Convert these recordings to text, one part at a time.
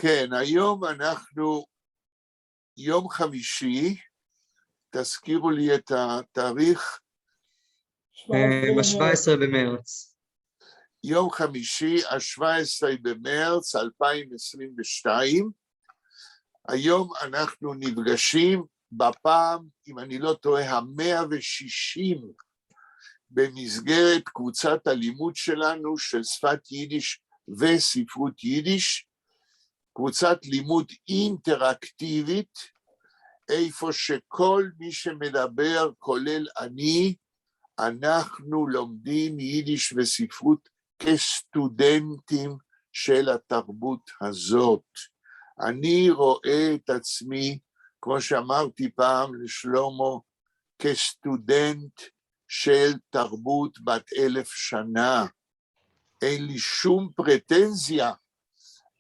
כן, היום אנחנו יום חמישי, תזכירו לי את התאריך. ב-17 במרץ. יום חמישי, ה-17 במרץ 2022. היום אנחנו נפגשים בפעם, אם אני לא טועה, ה-160 במסגרת קבוצת הלימוד שלנו של שפת יידיש וספרות יידיש, קבוצת לימוד אינטראקטיבית, איפה שכל מי שמדבר, כולל אנחנו לומדים יידיש וספרות כסטודנטים של התרבות הזאת. אני רואה את עצמי, כמו שאמרתי פעם לשלמה, כסטודנט של תרבות בת 1000 שנה. אין לי שום פרטנזיה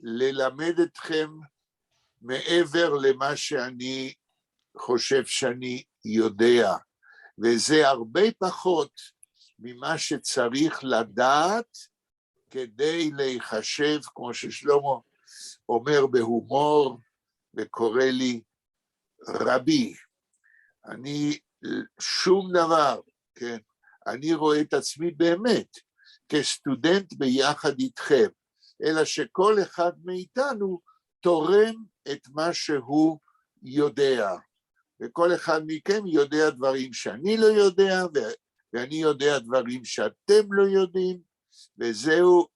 ללמד אתכם מעבר למה שאני חושב שאני יודע, וזה הרבה פחות ממה שצריך לדעת כדי להיחשב, כמו ששלמה אומר בהומור וקורא לי רבי. אני שום דבר, כן, אני רואה את עצמי באמת כסטודנט ביחד איתכם, אלא שכל אחד מאיתנו תורם את מה שהוא יודע, וכל אחד מכם יודע דברים שאני לא יודע, ואני יודע דברים שאתם לא יודעים, וזהו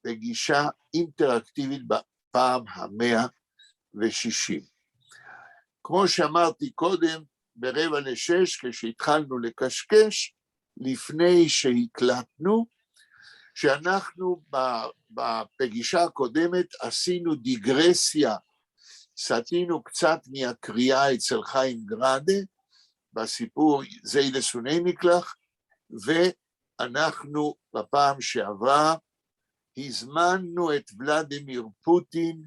בגישה אינטראקטיבית בפעם ה-160. כמו שאמרתי קודם, ב5:45, כשהתחלנו לקשקש, לפני שהקלטנו, שאנחנו בפגישה הקודמת עשינו דיגרסיה, סטינו קצת מהקריאה אצל חיים גרדה, בסיפור זיידה סוני מקלח, ואנחנו בפעם שעברה הזמנו את ולדימיר פוטין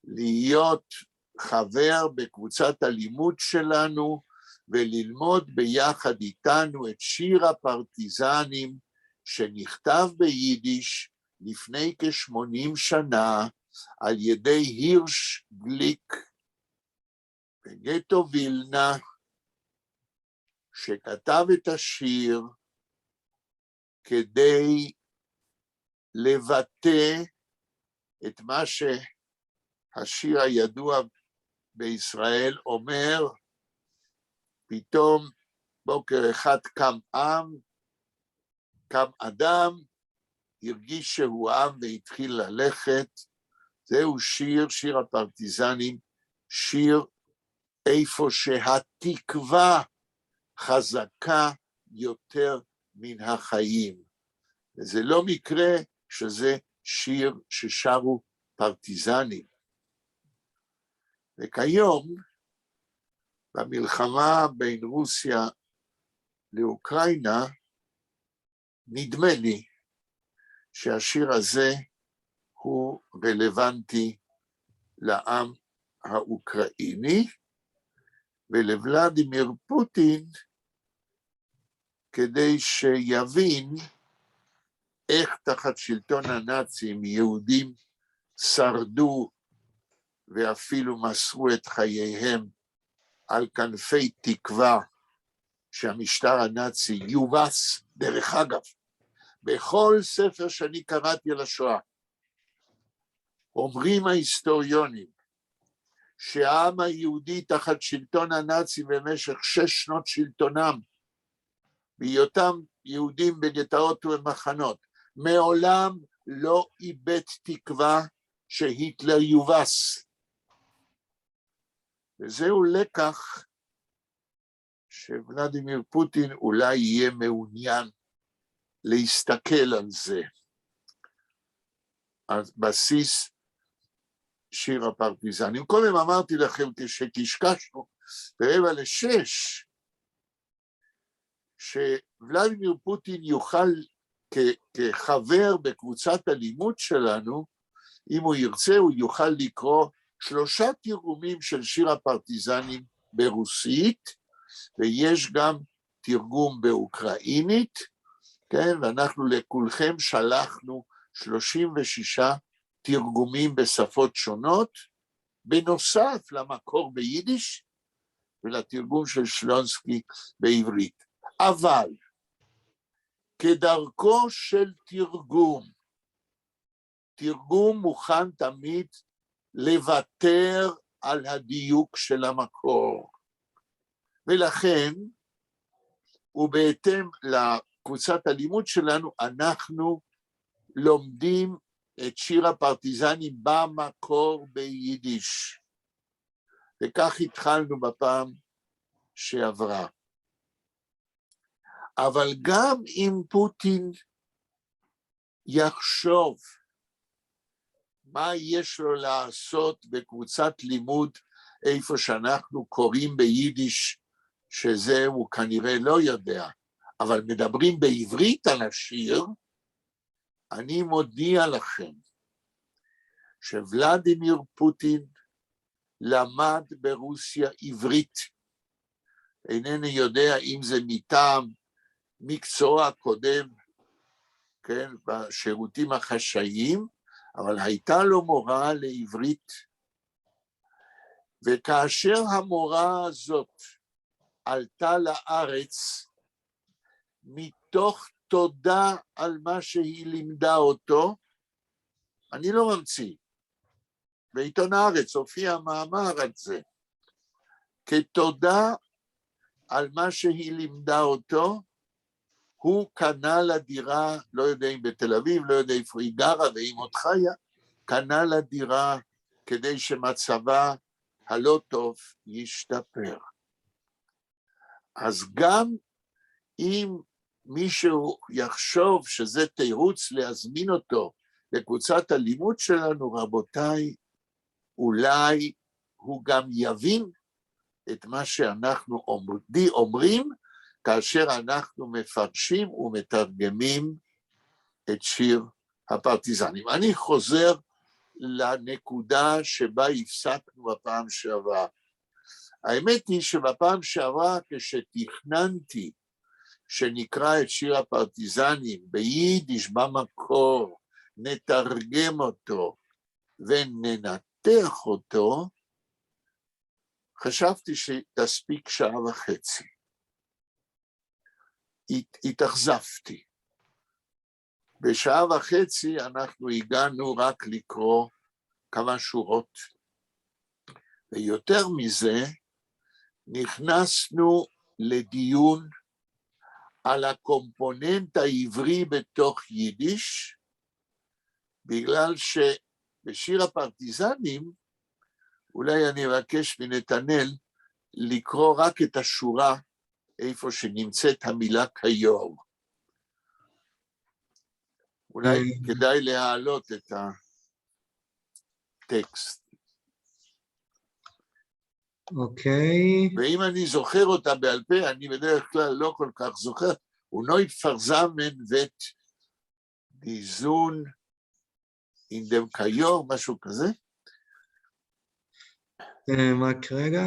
להיות חבר בקבוצת הלימוד שלנו, וללמוד ביחד איתנו את שיר הפרטיזנים, שנכתב ביידיש לפני כ-80 שנה, על ידי הירש גליק בגטו וילנה, שכתב את השיר כדי לבטא את מה שהשיר הידוע בישראל אומר, פתאום בוקר אחד קם אדם, הרגיש שהוא עם והתחיל ללכת. זהו שיר הפרטיזנים, שיר איפה שהתקווה חזקה יותר מן החיים. וזה לא מקרה שזה שיר ששרו פרטיזנים. וכיום, במלחמה בין רוסיה לאוקראינה, נדמה לי שהשיר הזה הוא רלוונטי לעם האוקראיני, ולוולדימיר פוטין, כדי שיבין איך תחת שלטון הנאצים יהודים שרדו ואפילו מסרו את חייהם על כנפי תקווה שהמשטר הנאצי יובס. דרך אגב, בכל ספר שאני קראתי על השואה, אומרים ההיסטוריונים שהעם היהודי תחת שלטון הנאצי במשך 6 שנות שלטונם, בהיותם יהודים בגטאות ובמחנות, מעולם לא איבד תקווה שהיטלר יובס. וזהו לקח שוולדימיר פוטין אולי יהיה מעוניין להסתכל על זה, על בסיס שיר הפרטיזנים. קודם אמרתי לכם כשקשקשנו ב5:45, שוולדימיר פוטין יוכל כחבר בקבוצת הלימוד שלנו, אם הוא ירצה, הוא יוכל לקרוא 3 תרגומים של שיר הפרטיזנים ברוסית, ויש גם תרגום באוקראינית, כן? ואנחנו לכולכם שלחנו 36 תרגומים בשפות שונות, בנוסף למקור ביידיש ולתרגום של שלונסקי בעברית. אבל כדרכו של תרגום מוכן תמיד לוותר על הדיוק של המקור. ולכן, ובהתאם לקבוצת הלימוד שלנו, אנחנו לומדים את שיר הפרטיזנים במקור ביידיש. וכך התחלנו בפעם שעברה. אבל גם אם פוטין יחשוב מה יש לו לעשות בקבוצת לימוד איפה שאנחנו קוראים ביידיש, שזה הוא כנראה לא יודע, אבל מדברים בעברית על השיר, אני מודיע לכם שוולדימיר פוטין למד ברוסיה עברית. אינני יודע אם זה מטעם מקצוע קודם, כן, בשירותים החשאיים, אבל הייתה לו מורה לעברית, וכאשר המורה הזאת עלתה לארץ, מתוך תודה על מה שהיא לימדה אותו, אני לא ממציא, בעיתון הארץ הופיע מאמר על זה, כתודה על מה שהיא לימדה אותו, הוא קנה לה דירה, לא יודע אם בתל אביב, לא יודע איפה היא גרה ואם עוד חיה, קנה לה דירה כדי שמצבה הלא טוב ישתפר. אז גם אם מישהו יחשוב שזה תירוץ להזמין אותו לקבוצת הלימוד שלנו, רבותיי, אולי הוא גם יבין את מה שאנחנו אומרים, כאשר אנחנו מפרשים ומתרגמים את שיר הפרטיזנים. אני חוזר לנקודה שבה הפסקנו בפעם שעברה. האמת היא שבפעם שעברה כשתכננתי שנקרא את שיר הפרטיזנים ביידיש במקור, נתרגם אותו וננתח אותו, חשבתי שתספיק שעה וחצי. התאכזבתי. בשעה וחצי אנחנו הגענו רק לקרוא כמה שורות. ויותר מזה, נכנסנו לדיון על הקומפוננט העברי בתוך יידיש, בגלל שבשיר הפרטיזנים, אולי אני אבקש מנתנאל לקרוא רק את השורה איפה שנמצאת המילה כיור. אולי כדאי להעלות את הטקסט. אוקיי. ואם אני זוכר אותה בעל פה, אני בדרך כלל לא כל כך זוכר, הוא נויט פרזמן ואת דיזון אינדם כיור, משהו כזה. רק רגע.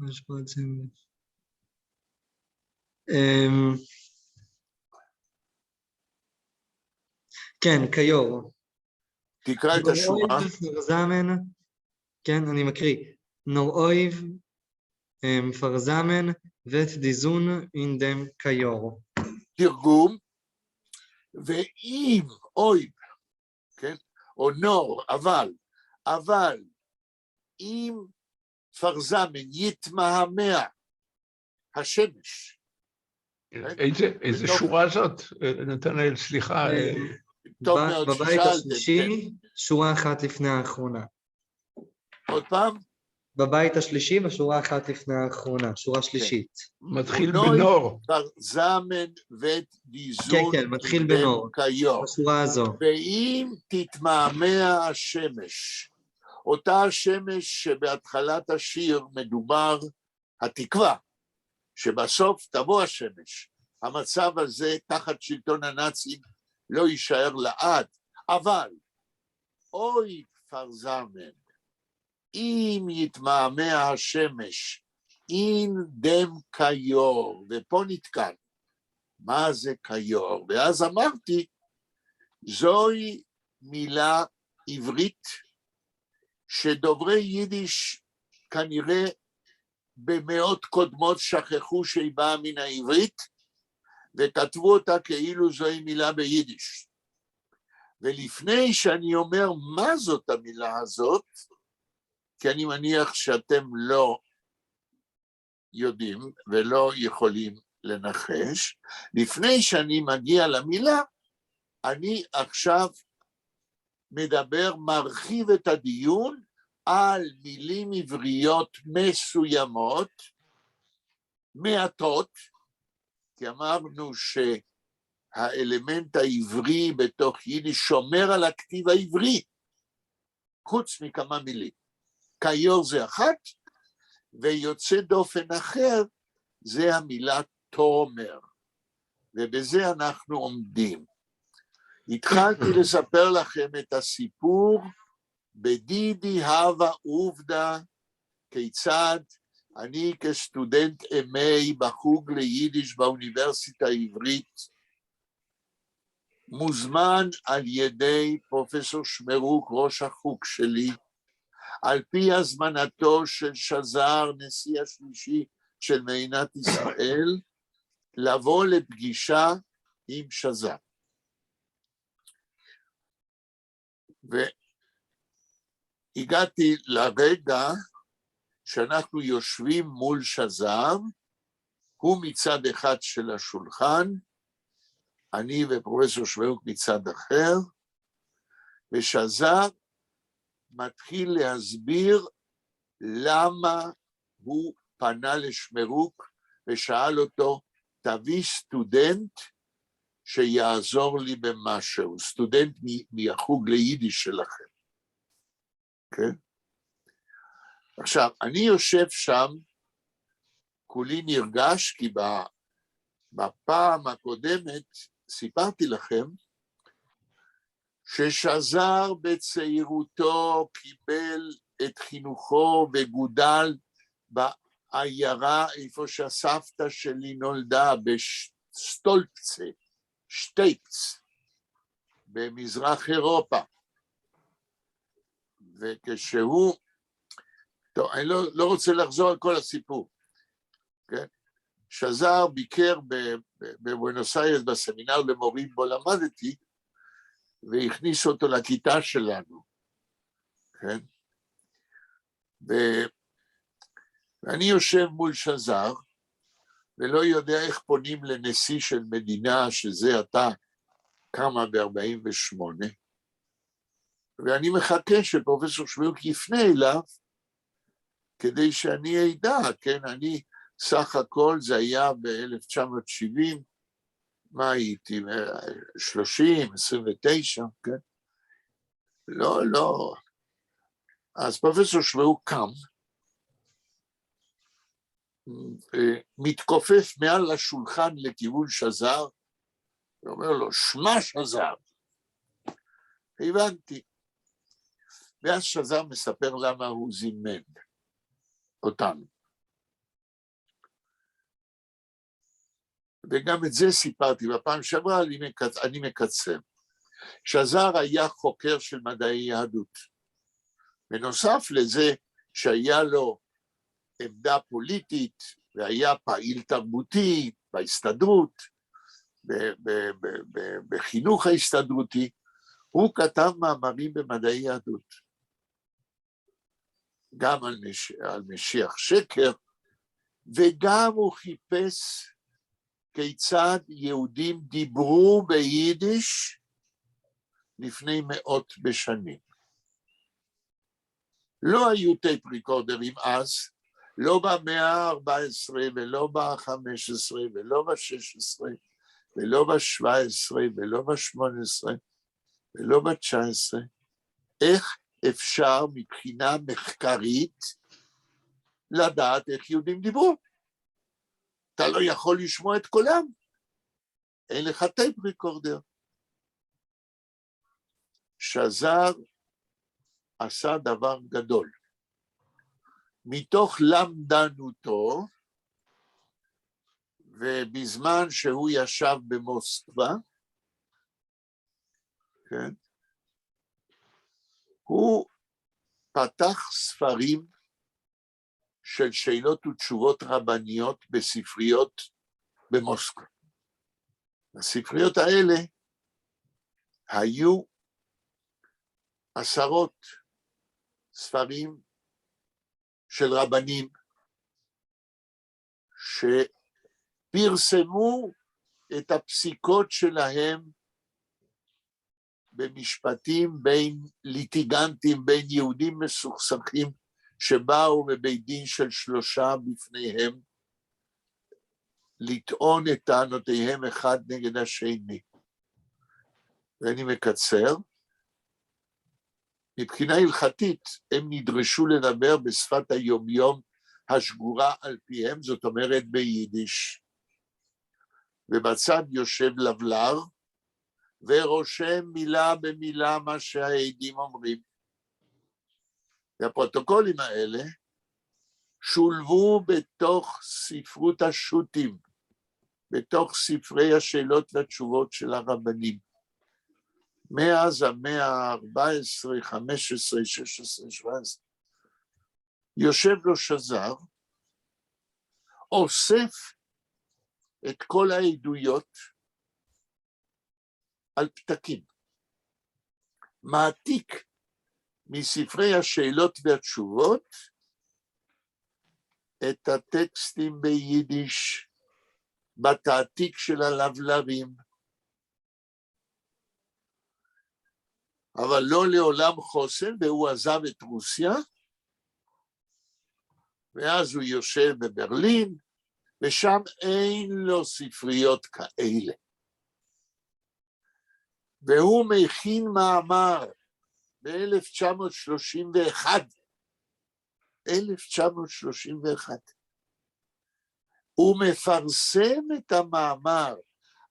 יש פה את זה. כן, כיור. תקרא את השורה. פרזמן, כן, אני מקריא. נור אויב, פרזמן, ואת דיזון אינדם כיור. תרגום, ואם אויב, כן, או נור, אבל, אם פרזמן יתמהמה השמש. איזה שורה זאת, נתנאל, סליחה. טוב מאוד בבית ששאלתם. השלישי, שורה אחת לפני האחרונה. עוד פעם? בבית השלישי, בשורה אחת לפני האחרונה, שורה שלישית. מתחיל בנור. פרזמן ואת דיזון. כן, מתחיל בנור. כיור. בשורה הזו. ואם תתמהמה השמש, אותה השמש שבהתחלת השיר מדובר התקווה, שבסוף תבוא השמש. המצב הזה תחת שלטון הנאצים לא יישאר לעד, אבל אוי פרזמן, אם יתמהמה השמש, אין דם כיור, ופה נתקן, מה זה כיור? ואז אמרתי, זוהי מילה עברית שדוברי יידיש כנראה במאות קודמות שכחו שהיא באה מן העברית, וכתבו אותה כאילו זוהי מילה ביידיש. ולפני שאני אומר מה זאת המילה הזאת, כי אני מניח שאתם לא יודעים ולא יכולים לנחש, לפני שאני מגיע למילה, אני עכשיו מדבר, מרחיב את הדיון על מילים עבריות מסוימות, מעטות, כי אמרנו שהאלמנט העברי בתוך יידיש שומר על הכתיב העברי, חוץ מכמה מילים. קיור זה אחת, ויוצא דופן אחר, זה המילה תומר, ובזה אנחנו עומדים. התחלתי לספר לכם את הסיפור, בדידי הווה עובדה, כיצד אני כסטודנט MA בחוג ליידיש באוניברסיטה העברית, מוזמן על ידי פרופסור שמרוק, ראש החוג שלי, על פי הזמנתו של שזר, נשיא השלישי של מדינת ישראל, לבוא לפגישה עם שזר. והגעתי לרגע שאנחנו יושבים מול שזר, הוא מצד אחד של השולחן, אני ופרופסור שמרוק מצד אחר, ושזר מתחיל להסביר למה הוא פנה לשמרוק ושאל אותו, תביא סטודנט שיעזור לי במשהו, סטודנט מהחוג ליידיש שלכם. כן? עכשיו, אני יושב שם, כולי נרגש, כי בפעם הקודמת סיפרתי לכם, ששזר בצעירותו קיבל את חינוכו וגודל בעיירה איפה שהסבתא שלי נולדה, בסטולפצה, שטייפץ, במזרח אירופה. וכשהוא, טוב, אני לא רוצה לחזור על כל הסיפור, כן? שזר ביקר בבואנוס איירס בסמינר למורים בו למדתי, והכניס אותו לכיתה שלנו, כן? ואני יושב מול שזר, ולא יודע איך פונים לנשיא של מדינה, שזה אתה קמה ב-48, ואני מחכה שפרופסור שמרוק יפנה אליו, כדי שאני אדע, כן? אני סך הכל, זה היה ב-1970, מה הייתי? 30, 29, כן? לא. אז פרופסור שמרוק קם, מתכופף מעל השולחן לכיוון שזר, ואומר לו, שמע שזר. הבנתי. ואז שזר מספר למה הוא זימן אותנו. וגם את זה סיפרתי בפעם שעברה, אני מקצר. שזר היה חוקר של מדעי יהדות. בנוסף לזה שהיה לו עמדה פוליטית, והיה פעיל תרבותי בהסתדרות, בחינוך ההסתדרותי, הוא כתב מאמרים במדעי יהדות. גם על משיח שקר, וגם הוא חיפש כיצד יהודים דיברו ביידיש לפני מאות בשנים. לא היו טייפ ריקורדרים אז, לא במאה ה-14 ולא ב-15 ולא ב-16 ולא ב-17 ולא ב-18 ולא ב-19. איך אפשר מבחינה מחקרית לדעת איך יהודים דיברו? אתה לא יכול לשמוע את קולם, אין לך טייפ ריקורדר. שזר עשה דבר גדול. מתוך למדנותו, ובזמן שהוא ישב במוסקבה, כן, הוא פתח ספרים של שאלות ותשובות רבניות בספריות במוסקבה. הספריות האלה היו עשרות ספרים של רבנים שפרסמו את הפסיקות שלהם במשפטים בין ליטיגנטים, בין יהודים מסוכסכים שבאו בבית דין של שלושה בפניהם לטעון את טענותיהם אחד נגד השני. ואני מקצר, מבחינה הלכתית הם נדרשו לדבר בשפת היומיום השגורה על פיהם, זאת אומרת ביידיש. ובצד יושב לבלר ורושם מילה במילה מה שהעדים אומרים. והפרוטוקולים האלה שולבו בתוך ספרות השו"תים, בתוך ספרי השאלות והתשובות של הרבנים. מאז המאה ה-14, 15, 16, 17, יושב לו שזר, אוסף את כל העדויות על פתקים, מעתיק מספרי השאלות והתשובות את הטקסטים ביידיש, בתעתיק של הלבלרים, אבל לא לעולם חוסן, והוא עזב את רוסיה, ואז הוא יושב בברלין, ושם אין לו ספריות כאלה. והוא מכין מאמר ב-1931, 1931. הוא מפרסם את המאמר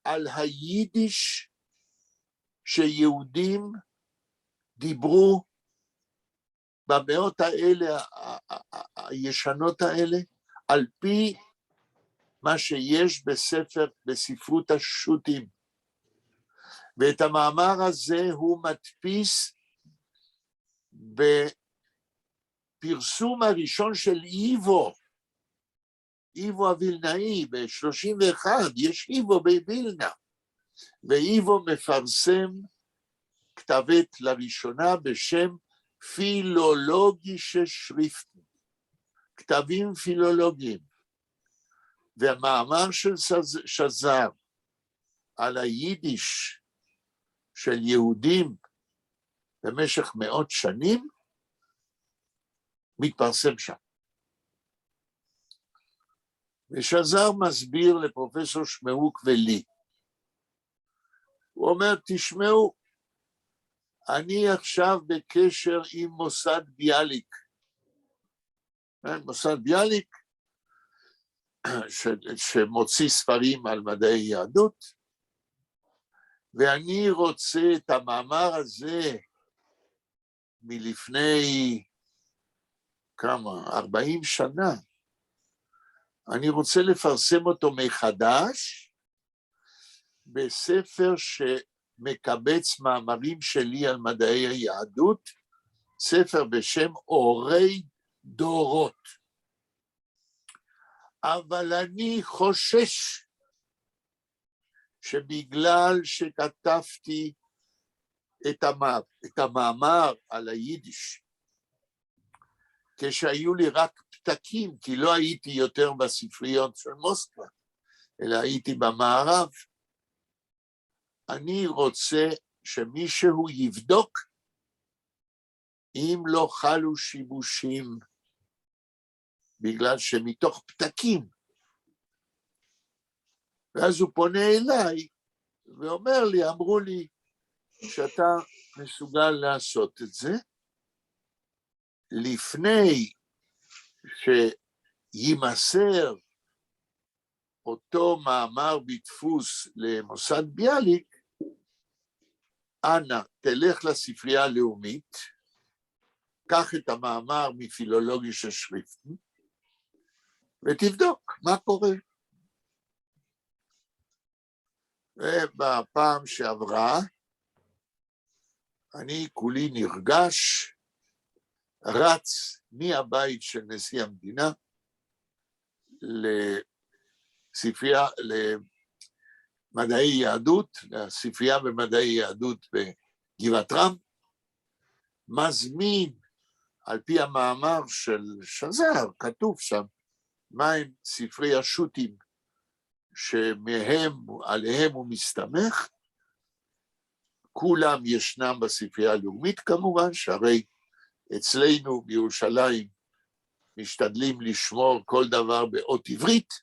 על היידיש שיהודים דיברו במאות האלה, הישנות האלה, על פי מה שיש בספרות השו"תים. ואת המאמר הזה הוא מדפיס בפרסום הראשון של איבו הווילנאי, ב-31, יש איבו בווילנה, ואיבו מפרסם כתבת לראשונה בשם פילולוגישה שריפטן, כתבים פילולוגיים. והמאמר של שזר על היידיש של יהודים במשך מאות שנים, מתפרסם שם. ושזר מסביר לפרופסור שמעוק ולי. הוא אומר, תשמעו, אני עכשיו בקשר עם מוסד ביאליק. מוסד ביאליק, שמוציא ספרים על מדעי יהדות, ואני רוצה את המאמר הזה מלפני 40 שנה, אני רוצה לפרסם אותו מחדש בספר שמקבץ מאמרים שלי על מדעי היהדות, ספר בשם אורי דורות. אבל אני חושש שבגלל שכתבתי את המאמר על היידיש, כשהיו לי רק פתקים, כי לא הייתי יותר בספריות של מוסקבה, אלא הייתי במערב, אני רוצה שמישהו יבדוק אם לא חלו שיבושים, בגלל שמתוך פתקים. ואז הוא פונה אליי ואומר לי, אמרו לי שאתה מסוגל לעשות את זה, לפני שימסר אותו מאמר בדפוס למוסד ביאליק, אנא, תלך לספרייה הלאומית, קח את המאמר מפילולוגישה שריפטן, ותבדוק מה קורה. ובפעם שעברה, אני כולי נרגש, רץ מהבית של נשיא המדינה לספרייה, למדעי יהדות, לספרייה במדעי יהדות בגבעת רם, מזמין, על פי המאמר של שזר, כתוב שם, מהם ספרי השו"תים שעליהם הוא מסתמך, כולם ישנם בספרייה הלאומית כמובן, שהרי אצלנו בירושלים משתדלים לשמור כל דבר באות עברית,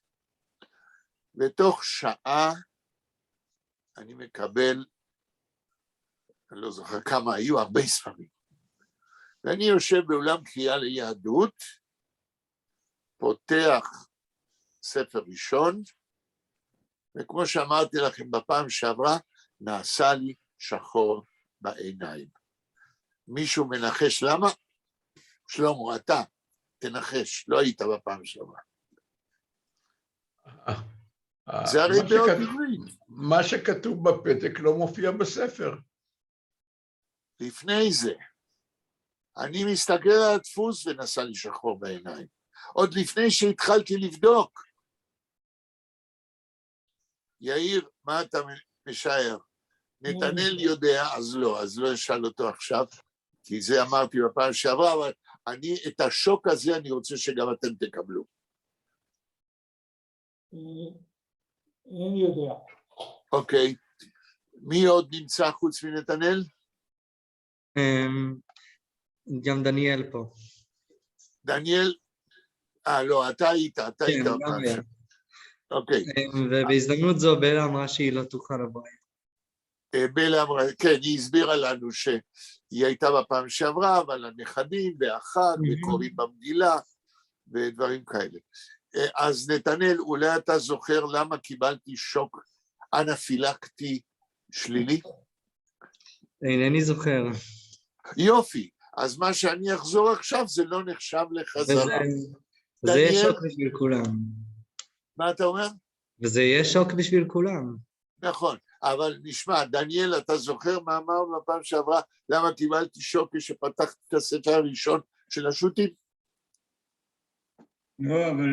ותוך שעה אני מקבל, אני לא זוכר כמה היו, הרבה ספרים. ואני יושב באולם קריאה ליהדות, פותח ספר ראשון, וכמו שאמרתי לכם בפעם שעברה, נעשה לי שחור בעיניים. מישהו מנחש למה? שלמה, אתה תנחש, לא היית בפעם שעברה. זה הרי באות עברית. מה שכתוב בפתק לא מופיע בספר. לפני זה, אני מסתכל על הדפוס ונעשה לי שחור בעיניים. עוד לפני שהתחלתי לבדוק. יאיר, מה אתה משער? נתנאל יודע, אז לא אשאל אותו עכשיו, כי זה אמרתי בפעם שעברה, אבל את השוק הזה אני רוצה שגם אתם תקבלו. אני יודע. אוקיי. מי עוד נמצא חוץ מנתנאל? גם דניאל פה. דניאל? לא, אתה היית. כן, גם היה. אוקיי. ובהזדמנות זו בלה אמרה שהיא לא תוכל לבוא. בלה אמרה, כן, היא הסבירה לנו שהיא הייתה בפעם שעברה, אבל הנכדים והחג וקוראים במגילה ודברים כאלה. אז נתנאל, אולי אתה זוכר למה קיבלתי שוק אנפילקטי שלילי? אינני זוכר. יופי, אז מה שאני אחזור עכשיו זה לא נחשב לחזרה. זה יהיה שוק בשביל כולם. מה אתה אומר? וזה יהיה שוק בשביל כולם. נכון, אבל נשמע, דניאל, אתה זוכר מה אמרנו בפעם שעברה, למה קיבלתי שוק כשפתחתי את הספר הראשון של השו"תים? לא, אבל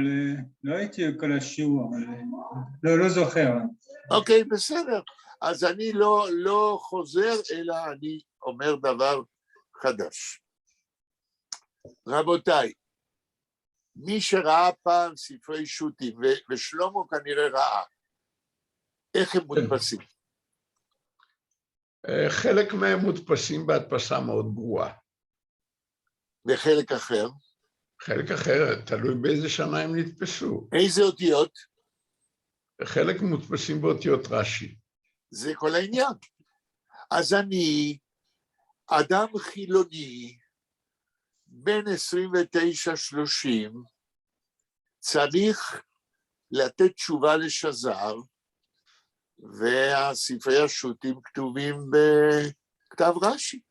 לא הייתי כל השיעור, אבל לא זוכר. אוקיי, בסדר. אז אני לא חוזר, אלא אני אומר דבר חדש. רבותיי, מי שראה פעם ספרי שו"תים, ושלמה כנראה ראה, איך הם מודפסים? חלק מהם מודפסים בהדפסה מאוד גרועה. וחלק אחר? חלק אחר, תלוי באיזה שנה הם נתפסו. איזה אותיות? חלק מודפסים באותיות רש"י. זה כל העניין. אז אני, אדם חילוני, בין 29-30, צריך לתת תשובה לשזר, והספרי השו"תים כתובים בכתב רש"י.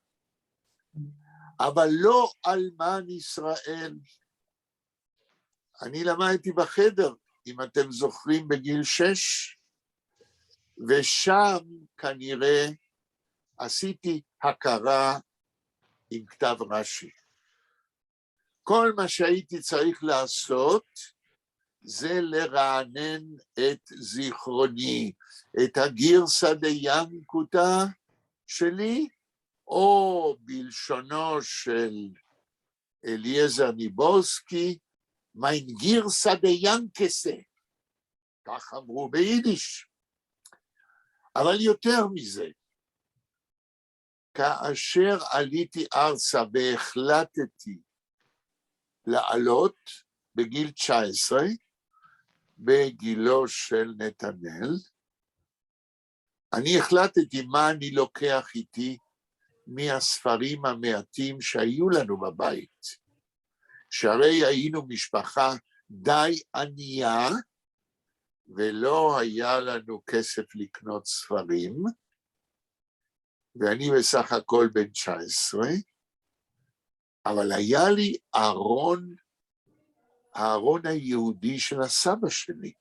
אבל לא אלמן ישראל. אני למדתי בחדר, אם אתם זוכרים, בגיל 6, ושם כנראה עשיתי הכרה עם כתב רש"י. כל מה שהייתי צריך לעשות, זה לרענן את זיכרוני, את הגרסא דיינקותא שלי, או בלשונו של אליעזר ניבוסקי, מיין גרסא דיינקסה, כך אמרו ביידיש. אבל יותר מזה, כאשר עליתי ארצה והחלטתי לעלות בגיל 19, בגילו של נתנאל, אני החלטתי מה אני לוקח איתי מהספרים המעטים שהיו לנו בבית, שהרי היינו משפחה די ענייה, ולא היה לנו כסף לקנות ספרים, ואני בסך הכל בן 19, אבל היה לי הארון היהודי של הסבא שלי,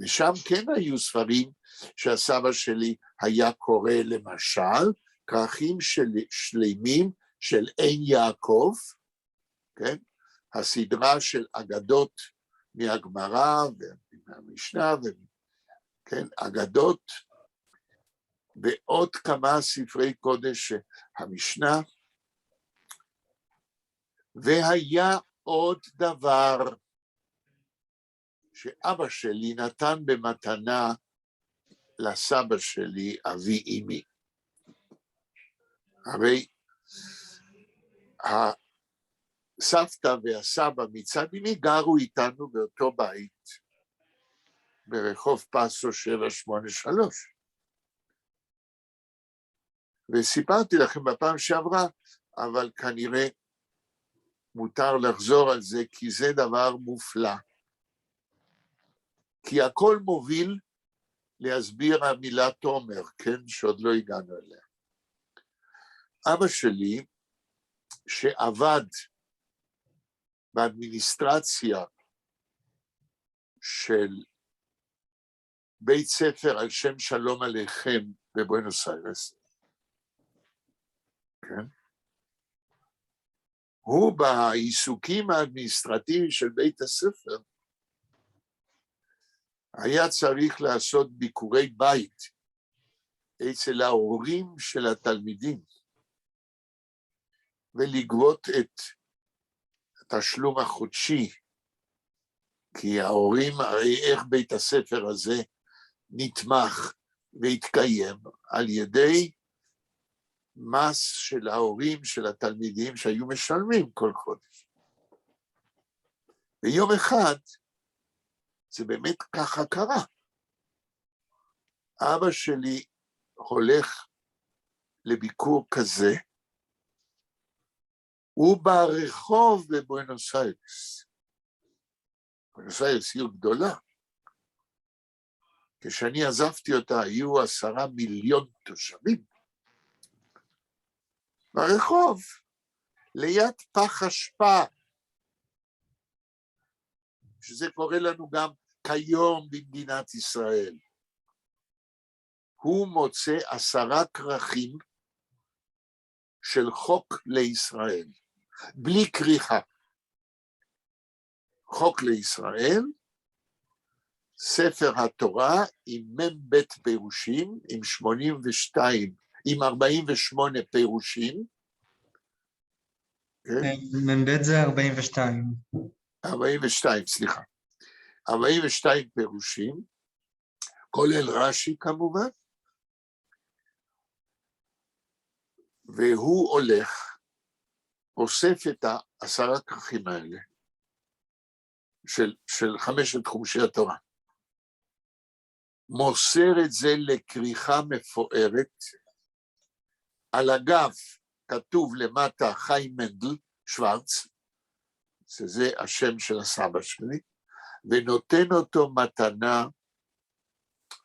ושם כן היו ספרים שהסבא שלי היה קורא, למשל, כרכים שלמים של עין יעקב, כן? הסדרה של אגדות מהגמרא ומהמשנה, כן? אגדות, ועוד כמה ספרי קודש המשנה, והיה עוד דבר שאבא שלי נתן במתנה לסבא שלי, אבי אמי. הרי הסבתא והסבא מצד אמי גרו איתנו באותו בית, ברחוב פסו 783. וסיפרתי לכם בפעם שעברה, אבל כנראה מותר לחזור על זה, כי זה דבר מופלא. כי הכל מוביל להסביר המילה תומר, כן, שעוד לא הגענו אליה. אבא שלי, שעבד באדמיניסטרציה של בית ספר על שם שלום עליכם בבואנוס איירס, כן? הוא בעיסוקים האדמיניסטרטיביים של בית הספר, היה צריך לעשות ביקורי בית אצל ההורים של התלמידים, ולגבות את התשלום החודשי, כי ההורים, הרי איך בית הספר הזה נתמך והתקיים על ידי מס של ההורים של התלמידים שהיו משלמים כל חודש. ויום אחד, זה באמת ככה קרה. אבא שלי הולך לביקור כזה, הוא ברחוב בבואנוס איירס. בואנוס איירס עיר גדולה. כשאני עזבתי אותה, היו 10 מיליון תושבים. ברחוב, ליד פח אשפה, שזה קורה לנו גם כיום במדינת ישראל. הוא מוצא 10 כרכים של חוק לישראל, בלי כריכה. חוק לישראל, ספר התורה עם מ"ב פירושים, עם 48 פירושים. מ"ב זה 42. 42, סליחה. 42 פירושים, כולל רש"י כמובן, והוא הולך, אוסף את 10 כרכים האלה, של 5 חומשי התורה, מוסר את זה לכריכה מפוארת, על הגב כתוב למטה חיים מנדל שוורץ, שזה השם של הסבא שלי, ונותן אותו מתנה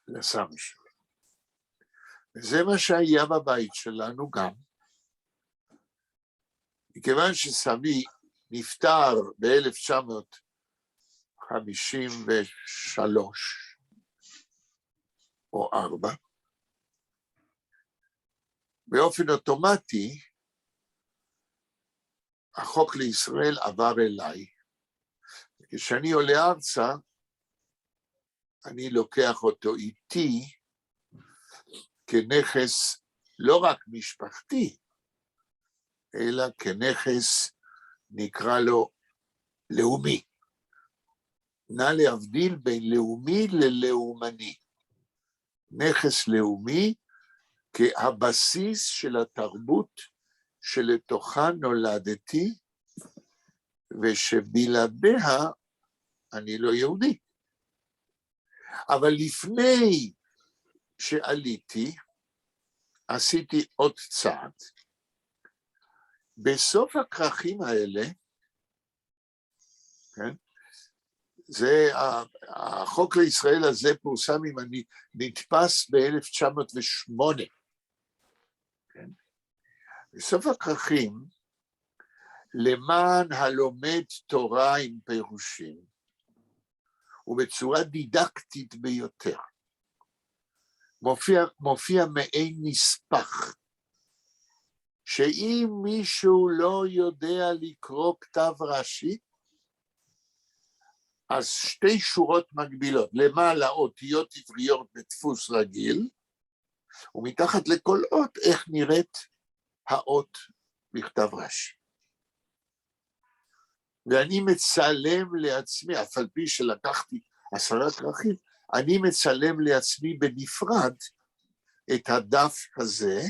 לסבא שלי. וזה מה שהיה בבית שלנו גם. מכיוון שסבי נפטר ב-1953 או 4, באופן אוטומטי, החוק לישראל עבר אליי. כשאני עולה ארצה, אני לוקח אותו איתי כנכס לא רק משפחתי, אלא כנכס, נקרא לו, לאומי. נא להבדיל בין לאומי ללאומני. נכס לאומי כהבסיס של התרבות שלתוכה נולדתי, ושבלעדיה אני לא יהודי. אבל לפני שעליתי, עשיתי עוד צעד. בסוף הכרכים האלה, כן, זה, החוק לישראל הזה פורסם, אם אני נתפס ב-1908. כן? בסוף הכרכים, למען הלומד תורה עם פירושים, ובצורה דידקטית ביותר, מופיע מעין נספח, שאם מישהו לא יודע לקרוא כתב רש"י, אז שתי שורות מקבילות, למעלה אותיות עבריות בדפוס רגיל, ומתחת לכל אות איך נראית האות בכתב רש"י. ואני מצלם לעצמי, אף על פי שלקחתי 10 כרכים, אני מצלם לעצמי בנפרד את הדף הזה,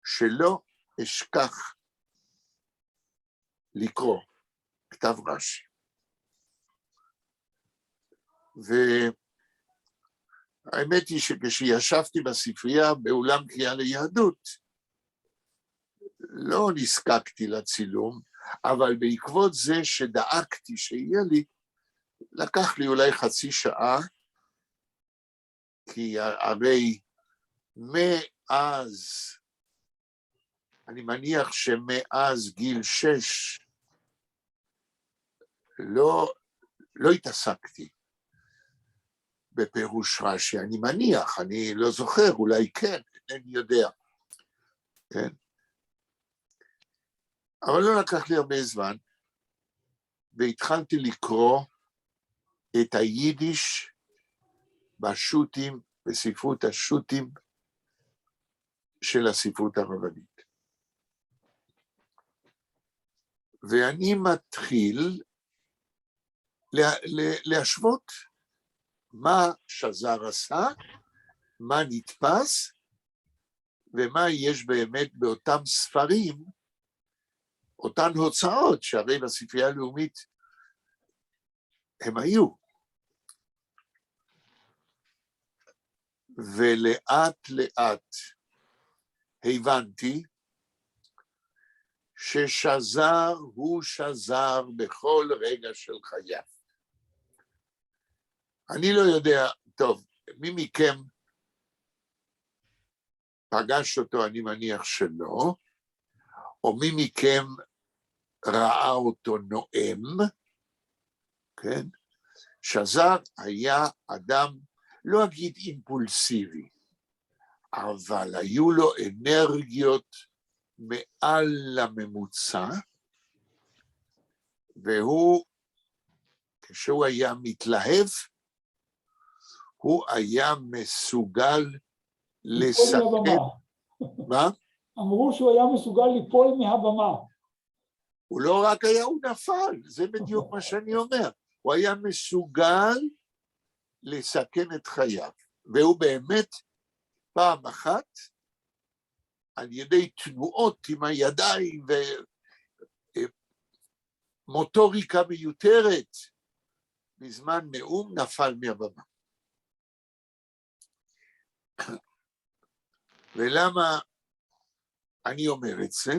שלא אשכח לקרוא כתב רש"י. והאמת היא שכשישבתי בספרייה באולם קריאה ליהדות, לא נזקקתי לצילום, אבל בעקבות זה שדאגתי שיהיה לי, לקח לי אולי חצי שעה, כי הרי מאז, אני מניח שמאז גיל 6, לא התעסקתי בפירוש רש"י, אני מניח, אני לא זוכר, אולי כן, אני יודע, כן? אבל לא לקח לי הרבה זמן, והתחלתי לקרוא את היידיש בשו"תים, בספרות השו"תים של הספרות הרבנית. ואני מתחיל להשוות מה שזר עשה, מה נתפס, ומה יש באמת באותם ספרים, אותן הוצאות שהרי בספרייה הלאומית הם היו. ולאט לאט הבנתי ששזר הוא שזר בכל רגע של חייו. אני לא יודע, טוב, מי מכם פגש אותו, אני מניח שלא, או מי מכם ראה אותו נואם, כן? שזר היה אדם, לא אגיד אימפולסיבי, אבל היו לו אנרגיות מעל לממוצע, והוא, כשהוא היה מתלהב, הוא היה מסוגל לסכם. מה? אמרו שהוא היה מסוגל ליפול מהבמה. הוא לא רק היה, הוא נפל, זה בדיוק מה שאני אומר. הוא היה מסוגל לסכן את חייו, והוא באמת פעם אחת, על ידי תנועות עם הידיים ומוטוריקה מיותרת, בזמן נאום נפל מהבמה. ולמה אני אומר את זה?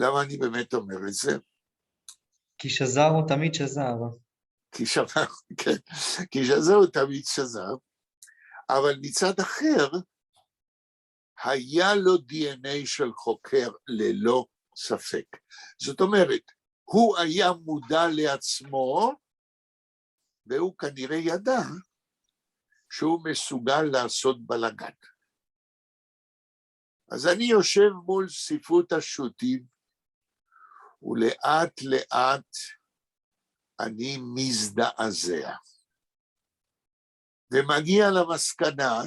למה אני באמת אומר את זה? כי שזר הוא תמיד שזר. כי שזר הוא תמיד שזר, אבל מצד אחר, היה לו DNA של חוקר ללא ספק. זאת אומרת, הוא היה מודע לעצמו, והוא כנראה ידע שהוא מסוגל לעשות בלגן. אז אני יושב מול ספרות השו"תים, ולאט לאט אני מזדעזע. ומגיע למסקנה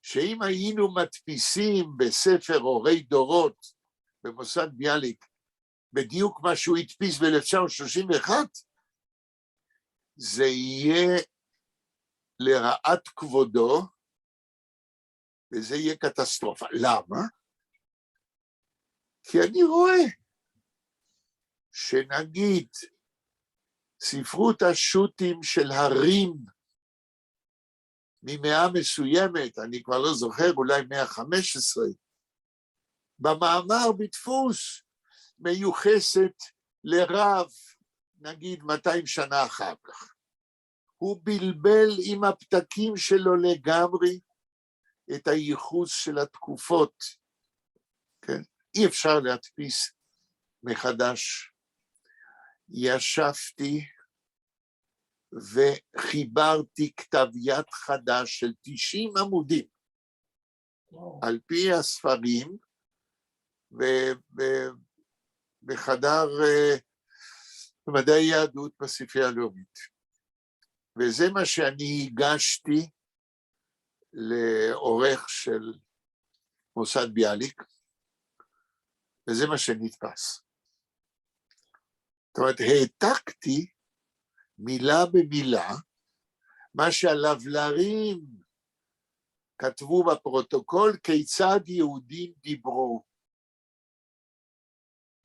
שאם היינו מדפיסים בספר אורי דורות במוסד ביאליק, בדיוק מה שהוא הדפיס ב-1931, זה יהיה לרעת כבודו, וזה יהיה קטסטרופה. למה? כי אני רואה שנגיד ספרות השו"תים של הרים ממאה מסוימת, אני כבר לא זוכר, אולי 115, במאמר בדפוס מיוחסת לרב, נגיד 200 שנה אחר כך. הוא בלבל עם הפתקים שלו לגמרי את הייחוס של התקופות. כן? אי אפשר להדפיס מחדש. ישבתי וחיברתי כתב יד חדש של 90 עמודים, וואו. על פי הספרים, בחדר מדעי יהדות בספרייה הלאומית. וזה מה שאני הגשתי לעורך של מוסד ביאליק, וזה מה שנתפס. זאת אומרת, העתקתי מילה במילה, מה שהלבלרים כתבו בפרוטוקול, כיצד יהודים דיברו.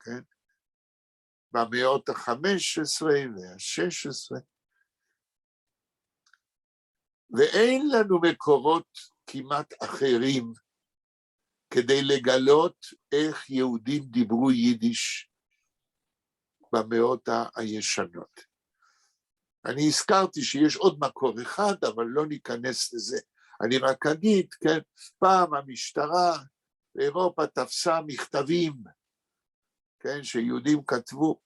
כן? במאות ה-15 וה-16. ואין לנו מקורות כמעט אחרים כדי לגלות איך יהודים דיברו יידיש במאות הישנות. אני הזכרתי שיש עוד מקור אחד, אבל לא ניכנס לזה. אני רק אגיד, כן, פעם המשטרה באירופה תפסה מכתבים, כן, שיהודים כתבו,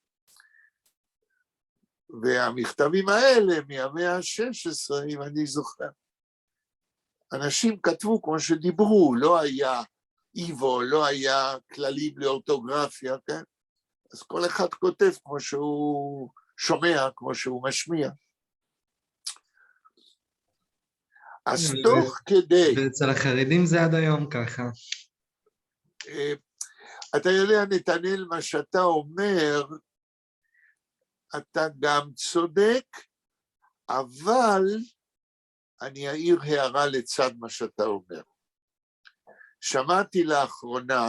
והמכתבים האלה מהמאה ה-16, אם אני זוכר, אנשים כתבו כמו שדיברו, לא היה איבו, לא היה כללים לאורתוגרפיה, כן? אז כל אחד כותב כמו שהוא שומע, כמו שהוא משמיע. אז תוך כדי... ואצל החרדים זה עד היום ככה. אתה יודע, נתנאל, מה שאתה אומר, אתה גם צודק, אבל אני אעיר הערה לצד מה שאתה אומר. שמעתי לאחרונה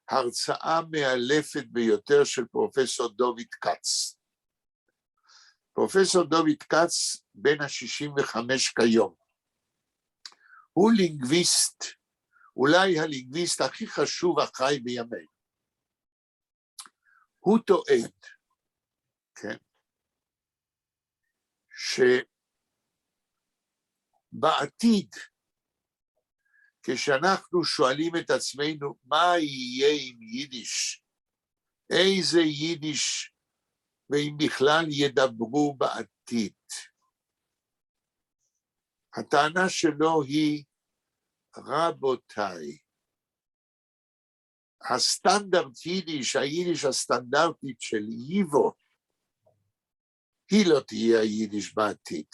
הרצאה מאלפת ביותר של פרופסור דוד כץ. פרופסור דוד כץ בן ה-65 כיום. הוא לינגוויסט, אולי הלינגוויסט הכי חשוב החי בימינו. הוא טוען, כן, שבעתיד, כשאנחנו שואלים את עצמנו, מה יהיה עם יידיש? איזה יידיש, ואם בכלל ידברו בעתיד? הטענה שלו היא, רבותיי, הסטנדרט יידיש, היידיש הסטנדרטית של איבו, היא לא תהיה היידיש בעתיד.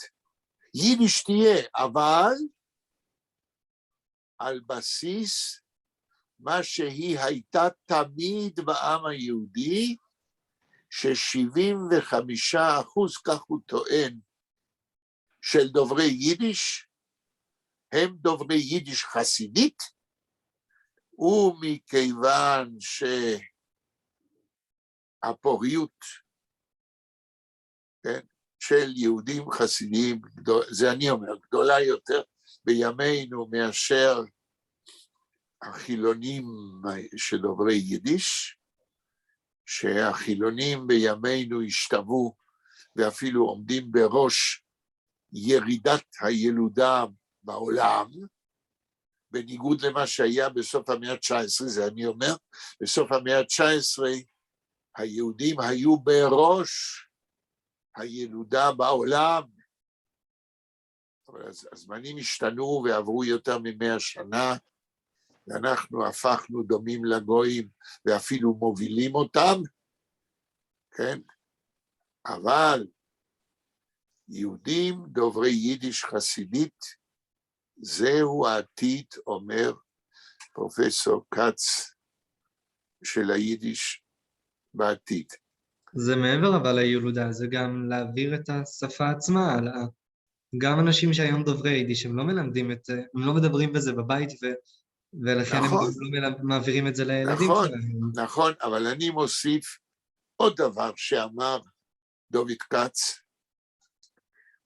יידיש תהיה, אבל על בסיס מה שהיא הייתה תמיד בעם היהודי, ש75%, כך הוא טוען, של דוברי יידיש, הם דוברי יידיש חסידית, ומכיוון שהפוריות, כן, של יהודים חסידים, זה אני אומר, גדולה יותר בימינו מאשר החילונים שדוברי יידיש, שהחילונים בימינו השתוו ואפילו עומדים בראש ירידת הילודה בעולם, בניגוד למה שהיה בסוף המאה ה-19, זה אני אומר, בסוף המאה ה-19 היהודים היו בראש הילודה בעולם, אבל הזמנים השתנו ועברו יותר מ100 שנה, ואנחנו הפכנו דומים לגויים ואפילו מובילים אותם, כן? אבל יהודים דוברי יידיש חסידית, זהו העתיד, אומר פרופסור כץ, של היידיש בעתיד. זה מעבר אבל הילודה, זה גם להעביר את השפה עצמה, גם אנשים שהיום דוברי יידיש, הם לא מלמדים את זה, הם לא מדברים בזה בבית, ולכן נכון, הם לא מעבירים את זה לילדים נכון, שלהם. נכון, אבל אני מוסיף עוד דבר שאמר דוד כץ,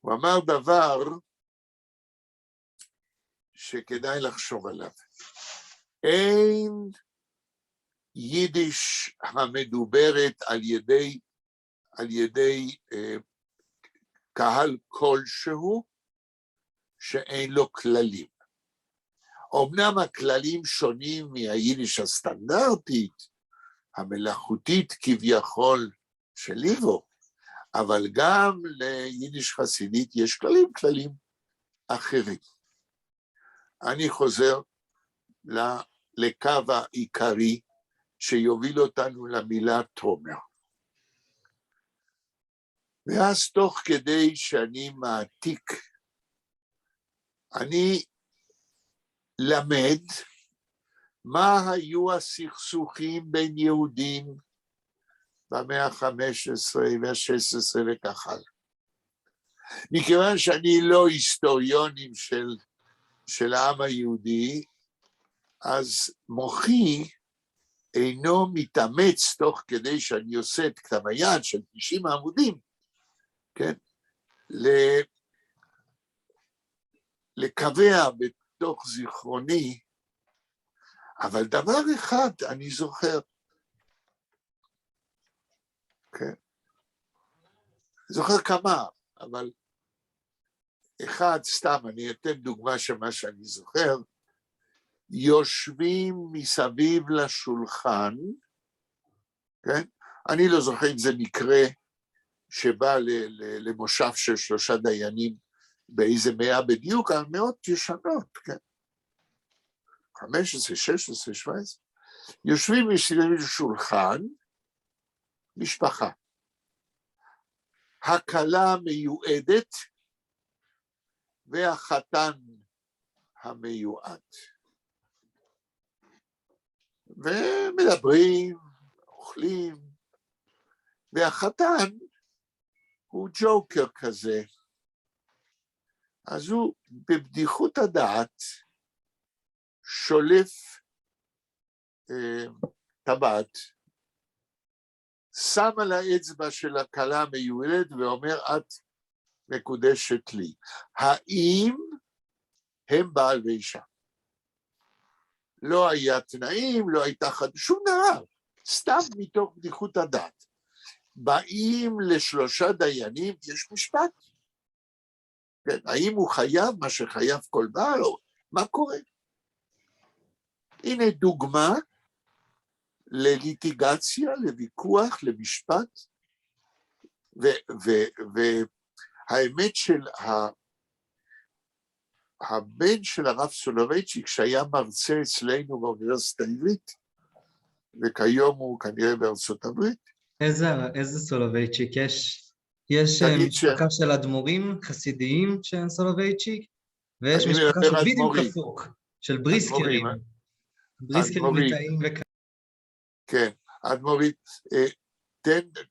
הוא אמר דבר שכדאי לחשוב עליו. אין יידיש המדוברת על ידי קהל כלשהו שאין לו כללים. אמנם הכללים שונים מהיידיש הסטנדרטית, המלאכותית כביכול של איבו, אבל גם ליידיש חסידית יש כללים אחרים. אני חוזר לקו העיקרי שיוביל אותנו למילה תומר. ואז תוך כדי שאני מעתיק, אני למד מה היו הסכסוכים בין יהודים במאה ה-15 וה-16 וכך הלאה. מכיוון שאני לא היסטוריונים של העם היהודי, אז מוחי אינו מתאמץ תוך כדי שאני עושה את כתב היד של 90 עמודים, כן? לקבע בתוך זיכרוני, אבל דבר אחד אני זוכר, כן? זוכר כמה, אבל אחד, סתם, אני אתן דוגמה של מה שאני זוכר, יושבים מסביב לשולחן, כן? אני לא זוכר אם זה מקרה שבא למושב של 3 דיינים באיזה 100 בדיוק, על מאות ישנות, כן? 15, 16, 17, יושבים מסביב לשולחן, משפחה. הכלה מיועדת והחתן המיועד. ומדברים, אוכלים, והחתן הוא ג'וקר כזה. אז הוא בבדיחות הדעת שולף טבעת, שם על האצבע של הכלה המיועדת ואומר, את מקודשת לי. האם הם בעל ואישה? לא היה תנאים, לא הייתה שום דבר, סתם מתוך בדיחות הדעת. באים ל3 דיינים, יש משפט. כן, האם הוא חייב מה שחייב כל בעל, או מה קורה? הנה דוגמה לליטיגציה, לוויכוח, למשפט, והאמת של הבן של הרב סולובייצ'יק, שהיה מרצה אצלנו באוניברסיטה העברית, וכיום הוא כנראה בארצות הברית. איזה סולובייצ'יק? יש משפחה של אדמו"רים חסידיים שהם סולובייצ'יק, ויש משפחה של בדיוק הפוך, של בריסקרים. בריסקרים ליטאים וכאלה. כן, אדמו"רית,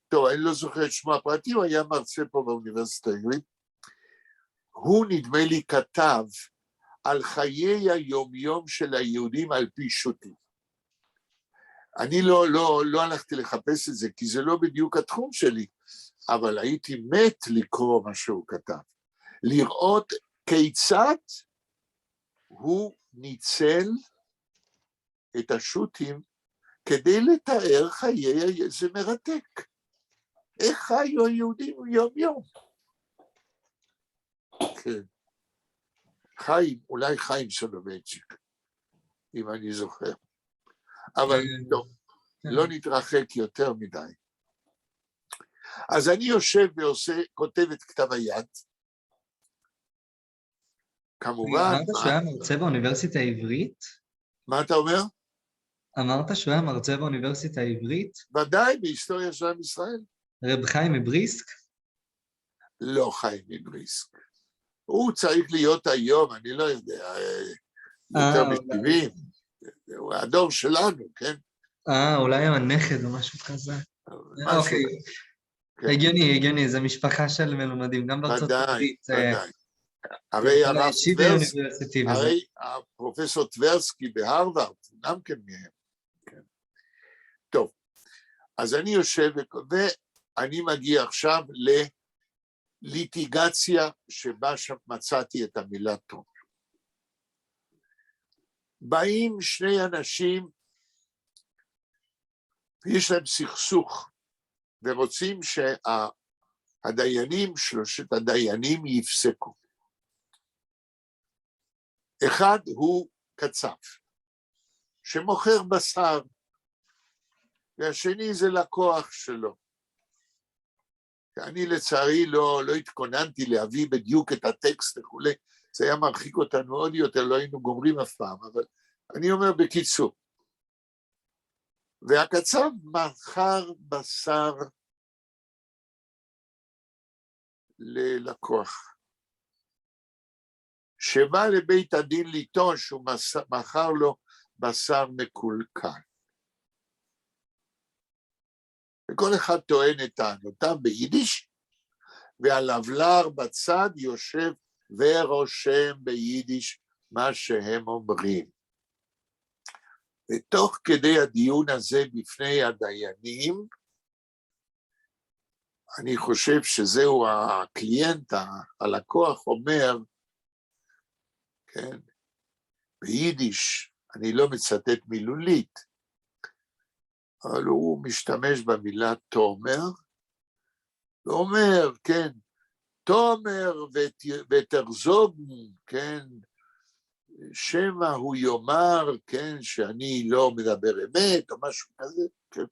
טוב, אני לא זוכר את שמו הפרטי, הוא היה מרצה פה באוניברסיטה העברית. הוא נדמה לי כתב על חיי היומיום של היהודים על פי שו"תים. אני לא הלכתי לחפש את זה, כי זה לא בדיוק התחום שלי, אבל הייתי מת לקרוא מה שהוא כתב. לראות כיצד הוא ניצל את השו"תים כדי לתאר חיי, זה מרתק. איך חיו היהודים יום יום? כן. אולי חיים סולובייצ'יק, אם אני זוכר. אבל טוב, לא נתרחק יותר מדי. אז אני יושב כותב את כתב היד. כמובן... אמרת שהוא היה מרצה באוניברסיטה העברית? מה אתה אומר? אמרת שהוא היה מרצה באוניברסיטה העברית? ודאי, בהיסטוריה של עם ישראל. רב חיים מבריסק? לא חיים מבריסק. הוא צריך להיות היום, אני לא יודע, יותר מ-70. הוא הדור שלנו, כן? אולי הנכד או משהו כזה. אוקיי. הגיוני, זה משפחה של מלומדים, גם בארצות הברית. ודאי. הרי הפרופסור טברסקי בהרווארד, גם כן מהם. טוב, אז אני יושב ואני מגיע עכשיו לליטיגציה שבה מצאתי את המילה תומר. באים 2 אנשים, יש להם סכסוך, ורוצים שהדיינים, 3 הדיינים יפסקו. אחד הוא קצב, שמוכר בשר, והשני זה לקוח שלו. אני לצערי לא התכוננתי להביא בדיוק את הטקסט וכולי, זה היה מרחיק אותנו עוד יותר, לא היינו גומרים אף פעם, אבל אני אומר בקיצור. והקצב מכר בשר ללקוח, שבא לבית הדין לטעון שהוא מכר לו בשר מקולקל. וכל אחד טוען את טענותיו ביידיש, והלבלר בצד יושב ורושם ביידיש מה שהם אומרים. ותוך כדי הדיון הזה בפני הדיינים, אני חושב שזהו הקליינט, הלקוח אומר, כן, ביידיש, אני לא מצטט מילולית, אבל הוא משתמש במילה תומר, ואומר, כן, תומר ותרזוגן, כן, שמא הוא יאמר, כן, שאני לא מדבר אמת, או משהו כזה, כן.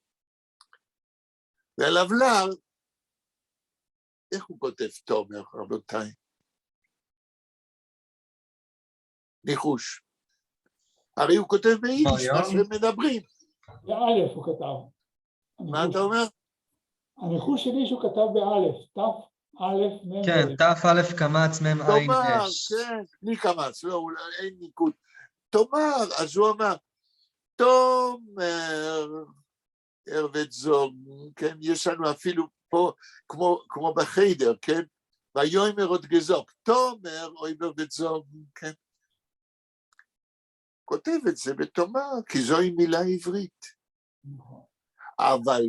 והלבלר, איך הוא כותב תומר, רבותיי? ניחוש. הרי הוא כותב ביידיש, מה שהם מדברים. באלף הוא כתב. מה אתה אומר? הניחוש שלי שהוא כתב באלף, תף א' מ' כן, תף א' קמץ מ' עין תאמר, אש. כן, מי קמץ, לא, אין ניקוד. תאמר, אז הוא אמר, תומר, ערבת זוג, כן, יש לנו אפילו פה, כמו בחיידר, כן, ויאמר עוד גזוק, תומר, אוי ערבת זוג, כן. כותב את זה בתאמר, כי זוהי מילה עברית. אבל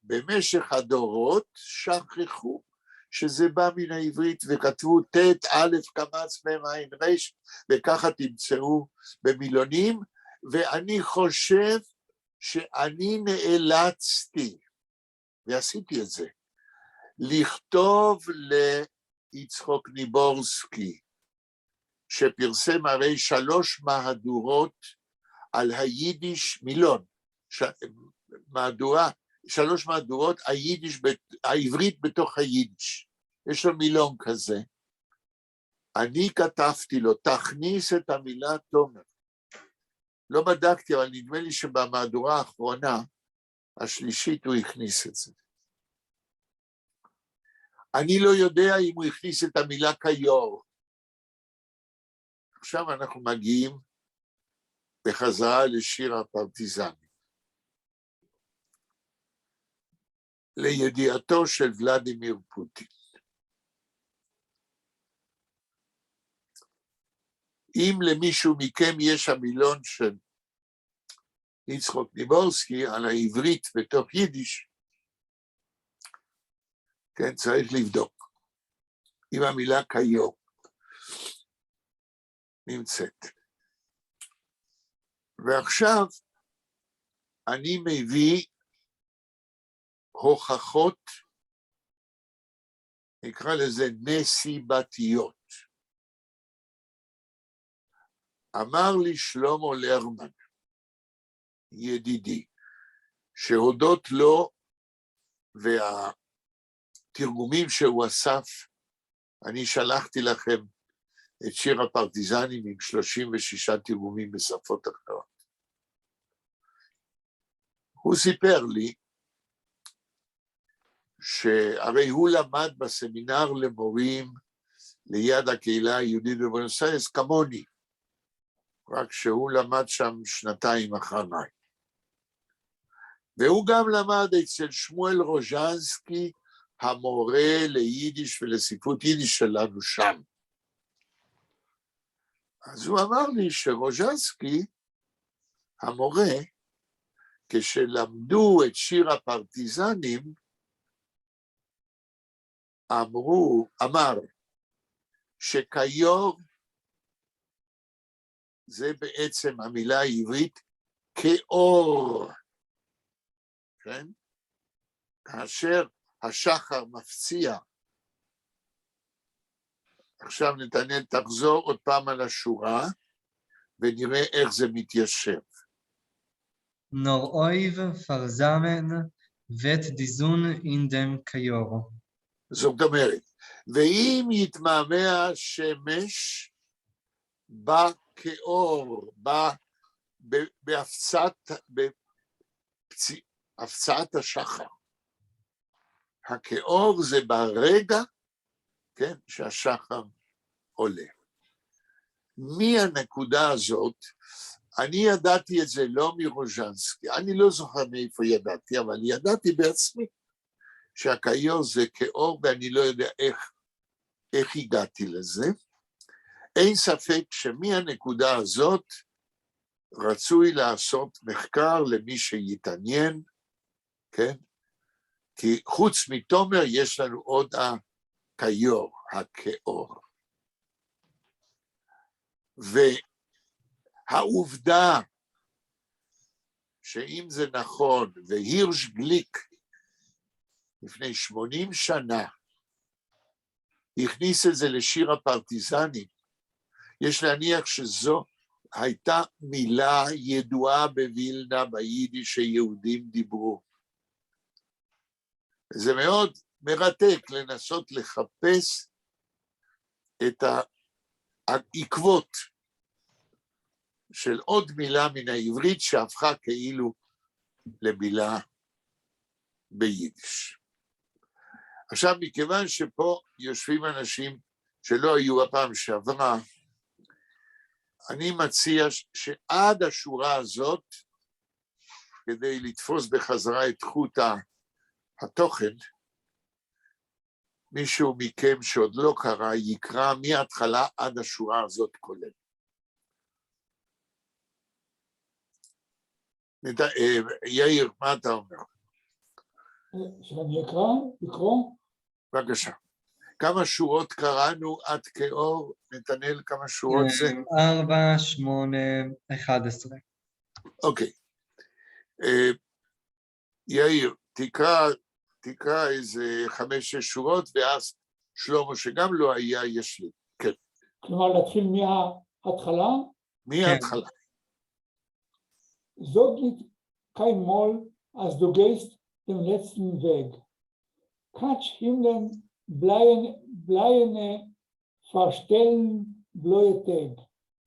במשך הדורות שכחו שזה בא מן העברית, וכתבו ת' א' קמץ מ' עין ר', וככה תמצאו במילונים, ואני חושב שאני נאלצתי, ועשיתי את זה, לכתוב ליצחק ניבורסקי, שפרסם הרי 3 מהדורות על היידיש, מילון, מהדורה, 3 מהדורות, העברית בתוך היידיש. יש לו מילון כזה. אני כתבתי לו, תכניס את המילה תומר. לא בדקתי, אבל נדמה לי שבמהדורה האחרונה, השלישית, הוא הכניס את זה. אני לא יודע אם הוא הכניס את המילה כיור. עכשיו אנחנו מגיעים בחזרה לשיר הפרטיזני. לידיעתו של ולדימיר פוטין. אם למישהו מכם יש המילון של יצחק ניבורסקי על העברית בתוך יידיש, כן, צריך לבדוק. אם המילה כיום נמצאת. ועכשיו אני מביא הוכחות, נקרא לזה נסיבתיות. אמר לי שלמה לרמן, ידידי, שהודות לו והתרגומים שהוא אסף, אני שלחתי לכם את שיר הפרטיזנים עם 36 תרגומים בשפות אחרות. הוא סיפר לי, שהרי הוא למד בסמינר למורים ליד הקהילה היהודית בבואנוס איירס כמוני, רק שהוא למד שם 2 אחריי. והוא גם למד אצל שמואל רוז'נסקי, המורה ליידיש ולספרות יידיש שלנו שם. אז הוא אמר לי שרוז'נסקי, המורה, כשלמדו את שיר הפרטיזנים, אמר שכיור זה בעצם המילה העברית כאור, כן? כאשר השחר מפציע. עכשיו נתנאל תחזור עוד פעם על השורה, ונראה איך זה מתיישב. נור אויב פרזמן ות דיזון אינדם כיור. זאת אומרת, ואם יתמהמה השמש, בא כאור, בא בהפצעת השחר. הכאור זה ברגע, כן, שהשחר עולה. מהנקודה הזאת, אני ידעתי את זה לא מרוז'נסקי, אני לא זוכר מאיפה ידעתי, אבל ידעתי בעצמי שהכאור זה כאור, ואני לא יודע איך הגעתי לזה. אין ספק שמהנקודה הזאת רצוי לעשות מחקר למי שיתעניין, כן? כי חוץ מתומר יש לנו עוד הכאור, הכאור. והעובדה שאם זה נכון, והירש גליק לפני 80 שנה הכניס את זה לשיר הפרטיזנים, יש להניח שזו הייתה מילה ידועה בווילנה ביידיש שיהודים דיברו. זה מאוד מרתק לנסות לחפש את העקבות של עוד מילה מן העברית שהפכה כאילו למילה ביידיש. עכשיו, מכיוון שפה יושבים אנשים שלא היו הפעם שעברה, אני מציע שעד השורה הזאת, כדי לתפוס בחזרה את חוט התוכן, מישהו מכם שעוד לא קרא, יקרא מההתחלה עד השורה הזאת כולל. יאיר, מה אתה אומר? שאני לקרוא? בבקשה. כמה שורות קראנו עד כאור? נתנאל, כמה שורות זה? 4, 8, 11. אוקיי. יאיר, תקרא איזה 5-6 שורות, ואז שלמה שגם לא היה, יש לי. כן. כלומר, להתחיל מההתחלה? מההתחלה. So geht kein Moll, als du gehst den letzten Weg. Katsch Himmeln bleiene verstellen bloße Tag.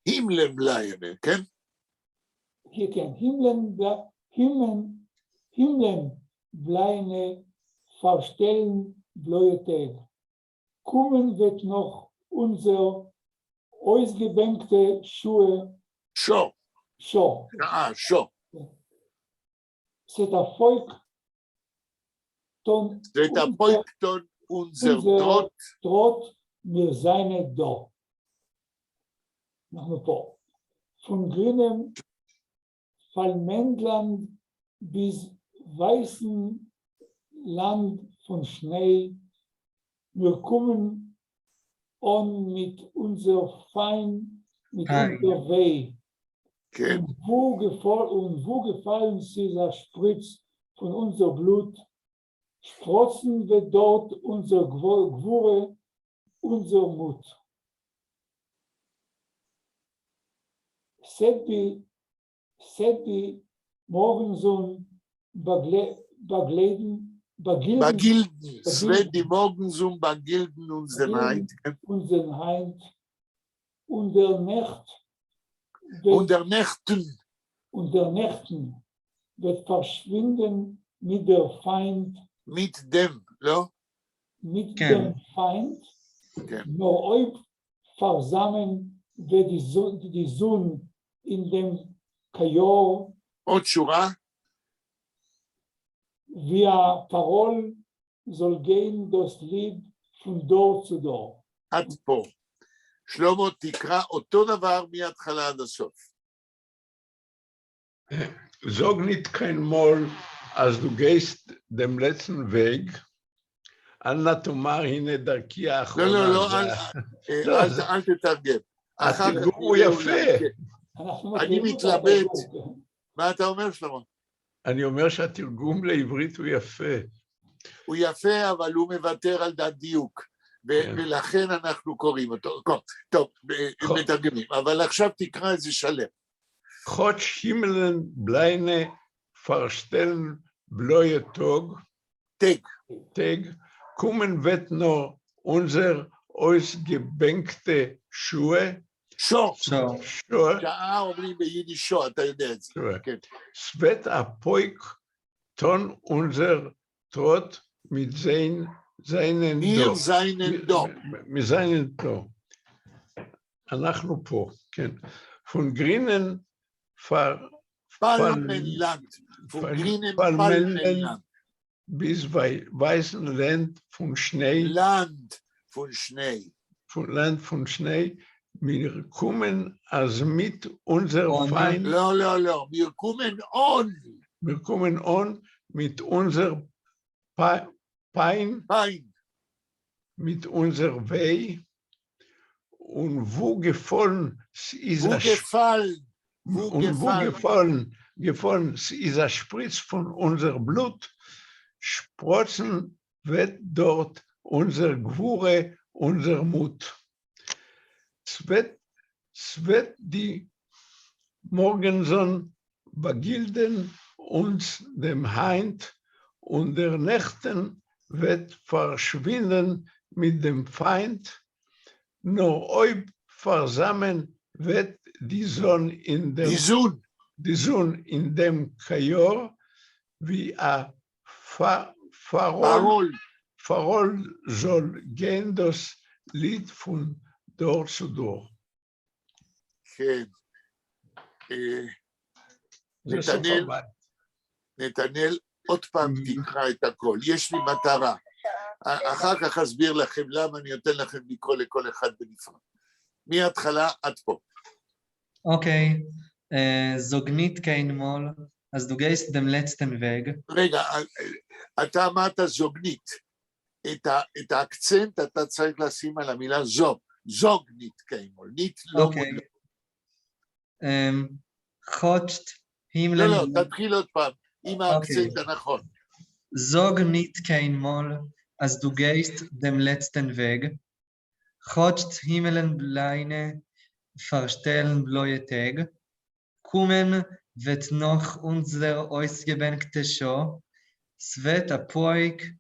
Himmeln bleiene, כן? כן, Himmeln bleiene verstellen bloße Tag. Kommen wird noch unser ausgebänkte Schuhe. Show. Show. Show. C'est un Volkton unser Trott mir seine Do. אנחנו פה. Von grünem Fallmendland bis weißen Land von Schnee. Wir kommen on mit unser Fein, mit unser Weh. Okay. Und wo gefallen dieser Spritz von unser Blut, sprotzen wir dort unser Gwure, unser Mut. Seppi Morgensohn Bagilden, Sveti Morgensohn Bagilden unseren Heint. Und der Nacht und der Nächten wird verschwinden mit der Feind. Mit dem, לא? Mit dem Feind. Nur euch versammeln wird die Sonne in dem Kajor. עוד שורה. Wie Parol soll gehen das Lied von Dor zu Dor. עד פה. שלמה, תקרא אותו דבר מההתחלה עד הסוף. Sag nicht kein Mal, als du gehst dem letzten Weg, אל תאמר הנה דרכי האחרונה. לא, אל תתרגם. התרגום הוא יפה. אני מתלבט. מה אתה אומר, שלמה? אני אומר שהתרגום לעברית הוא יפה. הוא יפה, אבל הוא מוותר על דעת דיוק. ולכן אנחנו קוראים אותו. טוב, מתרגמים. אבל עכשיו תקרא איזה שלם. Gott Himmelen bleine verstellen bloße Tag, kommen wird nur unser ausgebänkte Schuhe. שור. Schuhe. שעה אומרים ביידיש שור, אתה יודע את זה. כן. Svet apoik ton unser Trott mit seinen מיר זיינן דו. מזיינן דו. אנחנו פה, כן. von Grinen פלמנלנד. von Grinen Palmenland. bis Weißenland von Schnee. Land von Schnee. Von Land von Schnee. Wir kommen also mit unser Feind. לא, wir kommen on. Wir kommen on mit unser Pein. Mit unser Weh. Und wo gefallen ist ist ein Spritz von unser Blut, sprotzen wird dort unser Gwure, unser Mut. Es wird die Morgenson begilden uns dem Heind und der Nächten wird verschwinden mit dem Feind. Nur euch versammeln wird die Sonne in dem Kajor wie ein Farol soll gehen das Lied von Dor zu Dor. כן. נתנאל, עוד פעם תקרא את הכל, יש לי מטרה. אחר כך אסביר לכם למה אני נותן לכם לקרוא לכל אחד בנפרד. מההתחלה עד פה. אוקיי, זוגנית קיין מול, אז du gehst dem letzten Weg. רגע, אתה אמרת זוגנית. את האקצנט אתה צריך לשים על המילה זוג. זוגנית קיין מול, נית לא מול. חוצ'ט הימלן... לא, תתחיל עוד פעם, עם האקצנט הנכון. זוגנית קיין מול, אז du gehst dem letzten Weg. Chotzt Himmelenbleine verstellen bläue Tag. Kommen wird noch unser ausgebenkte Show. Svet apoik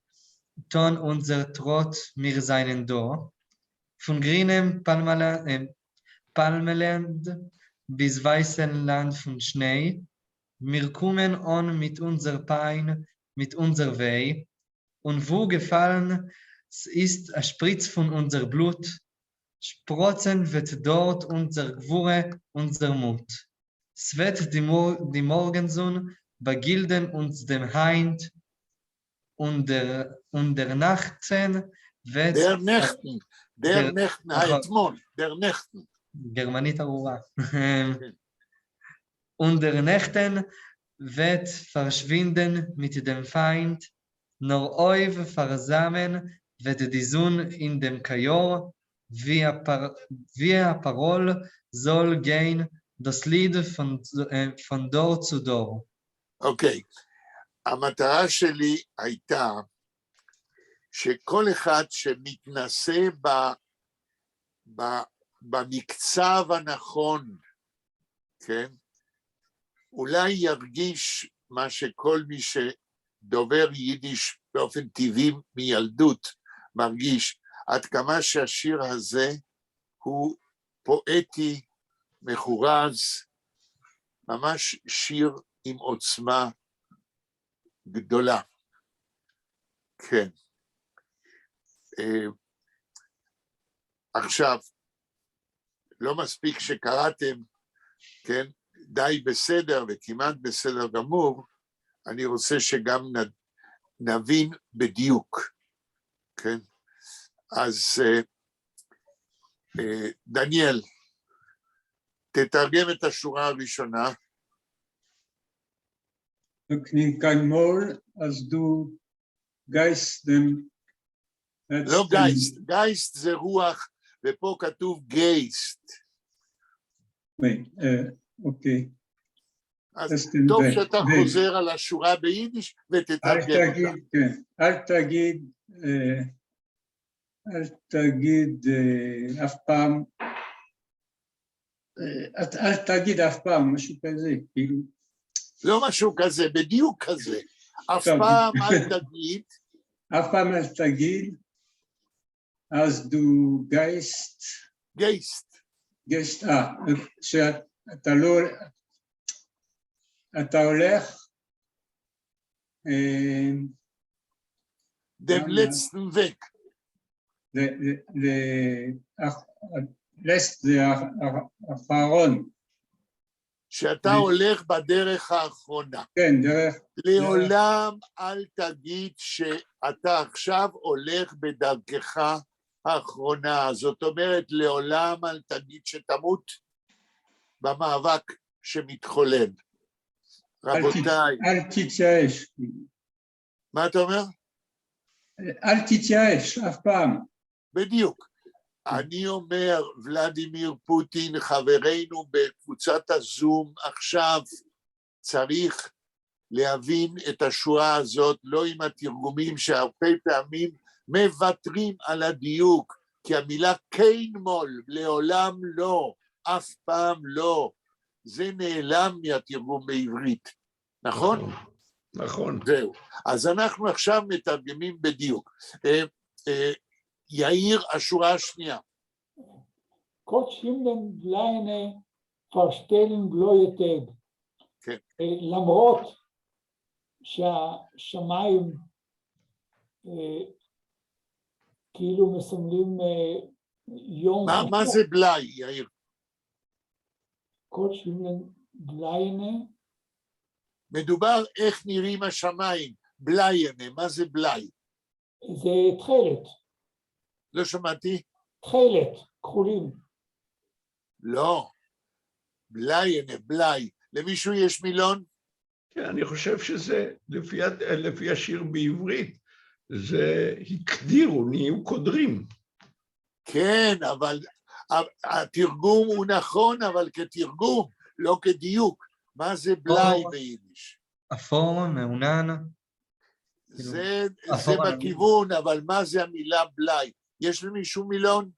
ton unser Trott mir seinen Do. Von grünem Palmeland bis weißen Land von Schnee. Wir kommen on mit unser Pein, mit unser Weh. Und wo gefallen ist ein Spritz von unser Blut, sprotzen wird dort unser Gwure, unser Mut. Es wird die Morgenson begilden uns dem Heind und der Nachten wird... der Nächten, האתמול, der Nächten. גרמנית ארורה. Und der Nächten wird verschwinden mit dem Feind, nur euch versammeln wird die Sonne in dem Kajor, wie ein Parol soll gehen, das Lied von Dor zu Dor. אוקיי, המטרה שלי הייתה שכל אחד שמתנסה במקצב הנכון, כן, אולי ירגיש מה שכל מי שדובר יידיש באופן טבעי מילדות מרגיש, עד כמה שהשיר הזה הוא פואטי, מחורז, ממש שיר עם עוצמה גדולה. כן. עכשיו, לא מספיק שקראתם, כן, די בסדר וכמעט בסדר גמור, אני רוצה שגם נבין בדיוק, כן? אז דניאל, תתרגם את השורה הראשונה. kein Mol, als du Geist dem... לא גייסט, גייסט זה רוח, ופה כתוב גייסט. אוקיי. אז טוב שאתה חוזר על השורה ביידיש ותתרגם אותה. אל תגיד אף פעם, אל תגיד אף פעם, משהו כזה, כאילו. לא משהו כזה, בדיוק כזה. אף פעם אל תגיד, אף פעם אל תגיד, אז דו גייסט. גייסט. גייסט, שאתה לא, אתה הולך, dem letzten Weg. זה האחרון. שאתה הולך בדרך האחרונה. כן, דרך. לעולם אל תגיד שאתה עכשיו הולך בדרכך האחרונה. זאת אומרת, לעולם אל תגיד שתמות במאבק שמתחולל. רבותיי. אל תתייאש. מה אתה אומר? אל תתייאש, אף פעם. בדיוק. אני אומר, ולדימיר פוטין, חברינו בקבוצת הזום, עכשיו צריך להבין את השורה הזאת, לא עם התרגומים שהרבה פעמים מוותרים על הדיוק, כי המילה קיינמול, לעולם לא, אף פעם לא, זה נעלם מהתרגום בעברית, נכון? נכון. זהו. אז אנחנו עכשיו מתרגמים בדיוק. יאיר, השורה השנייה. Gott stimmen kleine verstellen גלויתג. כן. למרות שהשמיים כאילו מסמלים יום... מה זה בלאי, יאיר? Gott stimmen kleine... מדובר איך נראים השמיים, בליינה, מה זה בלאי? זה תכלת. לא שמעתי? תכלת, כחולים. לא, בליינה, בלאי. למישהו יש מילון? כן, אני חושב שזה, לפי השיר בעברית, זה הקדירו, נהיו קודרים. כן, אבל התרגום הוא נכון, אבל כתרגום, לא כדיוק. מה זה בלאי ביידיש? אפור, מעונן. זה בכיוון, אבל מה זה המילה בלאי? יש למישהו מילון?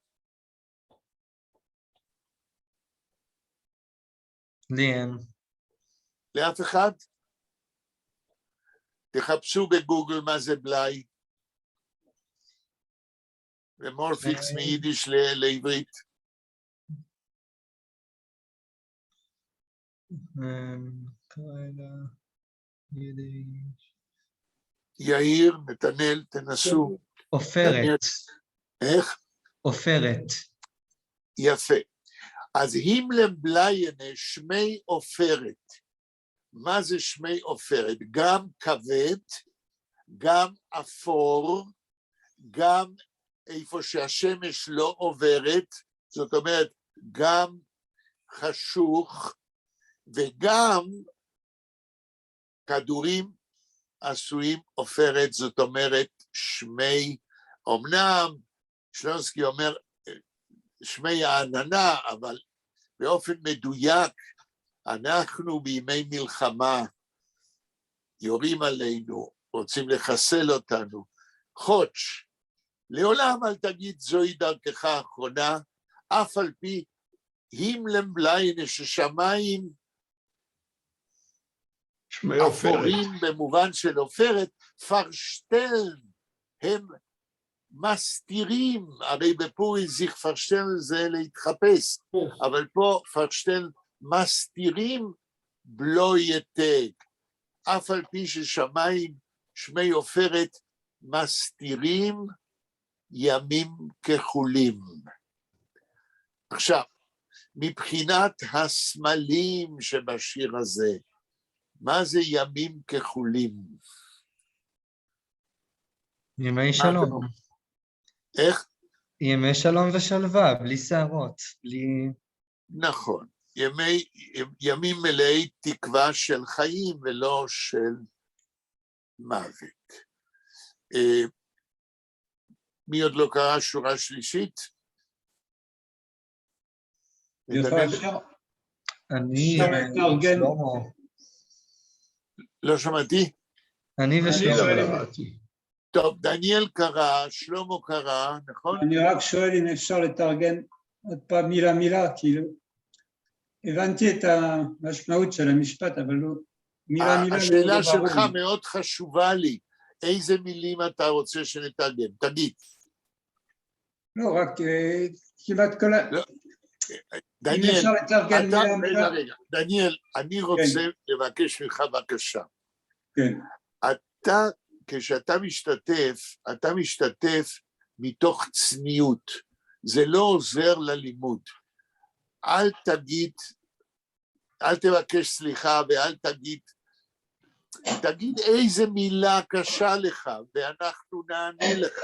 לי אין. לאף אחד? תחפשו בגוגל מה זה בלאי. ומורפיקס מיידיש לעברית. כרגע, יידיש. יאיר, נתנאל, תנסו. עופרת. איך? עופרת. יפה. אז הימלם בליינה שמי עופרת. מה זה שמי עופרת? גם כבד, גם אפור, גם איפה שהשמש לא עוברת, זאת אומרת, גם חשוך, וגם כדורים עשויים עופרת, זאת אומרת, שמי, אמנם שלונסקי אומר, שמי העננה, אבל באופן מדויק, אנחנו בימי מלחמה, יורים עלינו, רוצים לחסל אותנו, חוץ', לעולם אל תגיד זוהי דרכך האחרונה, אף על פי הימלם בליינה ששמיים אפורים במובן של עופרת, פרשטלן, הם מסתירים, הרי בפורים זיך פרשטלן זה להתחפש, אבל פה פרשטלן מסתירים בלויתג, אף על פי ששמיים שמי עופרת מסתירים ימים כחולים. עכשיו, מבחינת הסמלים שבשיר הזה, מה זה ימים כחולים? ימי שלום. איך? ימי שלום ושלווה, בלי שערות, בלי... נכון, ימים מלאי תקווה של חיים ולא של מוות. מי עוד לא קרא שורה שלישית? אני ושלמה. לא שמעתי? אני ושלמה. טוב, דניאל קרא, שלמה קרא, נכון? אני רק שואל אם אפשר לתרגן עוד פעם מילה מילה, כאילו הבנתי את המשמעות של המשפט, אבל לא מילה מילה. השאלה שלך מאוד חשובה לי. איזה מילים אתה רוצה שנתרגם? תגיד. לא, רק כמעט כל ה... לא, אם דניאל, אפשר לתרגם מילה. רגע, דניאל, אני רוצה לבקש ממך בקשה. כן. כשאתה משתתף, אתה משתתף מתוך צניעות. זה לא עוזר ללימוד. אל תבקש סליחה ואל תגיד איזה מילה קשה לך ואנחנו נענה לך.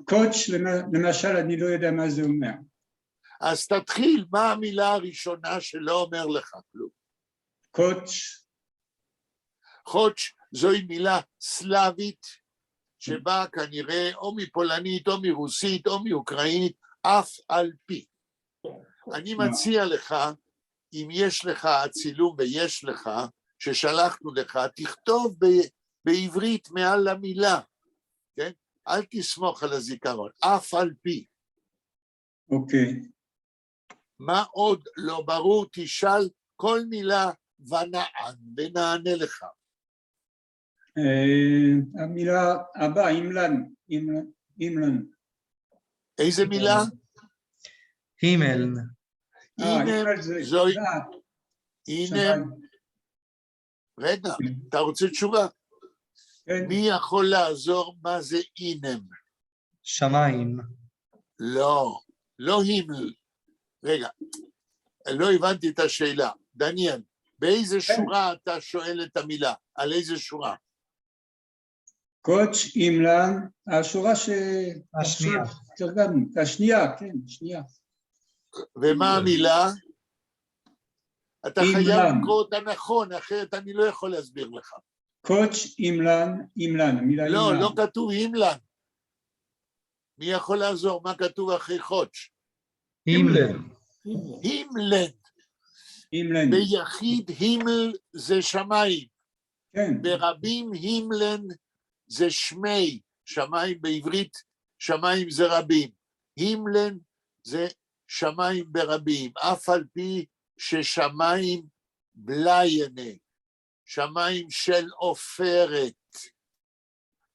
קוץ' למשל, אני לא יודע מה זה אומר. אז תתחיל, מה המילה הראשונה שלא אומר לך כלום? קוץ'. חוץ' זוהי מילה סלאבית, שבאה כנראה או מפולנית או מרוסית או מאוקראינית, אף על פי. אני מציע לך, אם יש לך הצילום ויש לך, ששלחנו לך, תכתוב בעברית מעל המילה, כן? אל תסמוך על הזיכרון, אף על פי. אוקיי. מה עוד לא ברור, תשאל כל מילה ונענה לך. המילה הבאה, אימלן. איזה מילה? הימלן. זוהי... הנה, רגע, אתה רוצה תשובה? מי יכול לעזור מה זה אינם? שמיים. לא הימל. רגע, לא הבנתי את השאלה. דניאל, באיזה שורה אתה שואל את המילה? על איזה שורה? קוץ' אימלן, השורה השנייה. תרגמנו, השנייה, כן, שנייה. ומה המילה? אתה חייב לקרוא אותה נכון, אחרת אני לא יכול להסביר לך. קוץ' אימלן, המילה אימלן. לא כתוב הימלן. מי יכול לעזור? מה כתוב אחרי חוץ'? הימלן. הימלן. ביחיד הימל זה שמיים. כן. ברבים הימלן זה שמי. שמיים בעברית, שמיים זה רבים. הימלן זה שמיים ברבים. אף על פי ששמיים בליינה. שמיים של עופרת.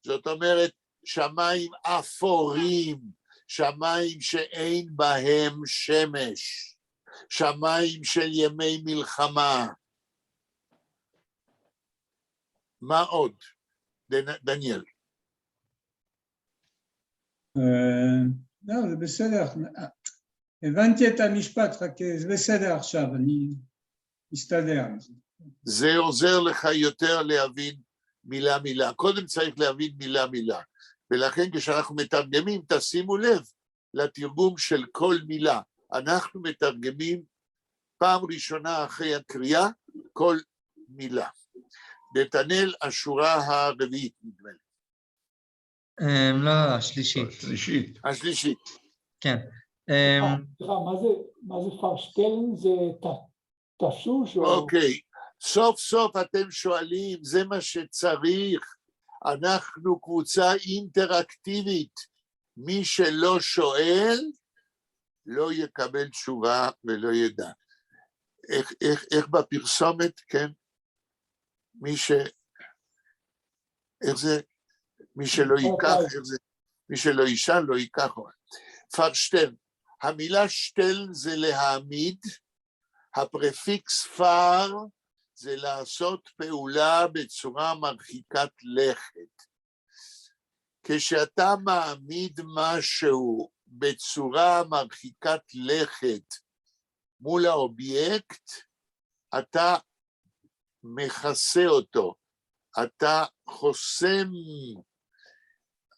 זאת אומרת, שמיים אפורים, שמיים שאין בהם שמש, שמיים של ימי מלחמה. מה עוד, דניאל? לא, זה בסדר. הבנתי את המשפט, רק זה בסדר עכשיו, אני מסתדר. זה עוזר לך יותר להבין מילה. קודם צריך להבין מילה. ולכן כשאנחנו מתרגמים, תשימו לב לתרגום של כל מילה. אנחנו מתרגמים פעם ראשונה אחרי הקריאה, כל מילה. נתנאל, השורה הרביעית, נדמה לי. לא, השלישית. השלישית. כן. מה זה פרשטלן? זה תשוש? אוקיי. סוף סוף אתם שואלים, זה מה שצריך. אנחנו קבוצה אינטראקטיבית. מי שלא שואל, לא יקבל תשובה ולא ידע. איך בפרסומת, כן? איך זה? מי שלא ייקח, איך זה? מי שלא ישאל, לא ייקח. פרשטלן. המילה שטלן זה להעמיד, הפרפיקס פר זה לעשות פעולה בצורה מרחיקת לכת. כשאתה מעמיד משהו בצורה מרחיקת לכת מול האובייקט, אתה מכסה אותו, אתה חוסם.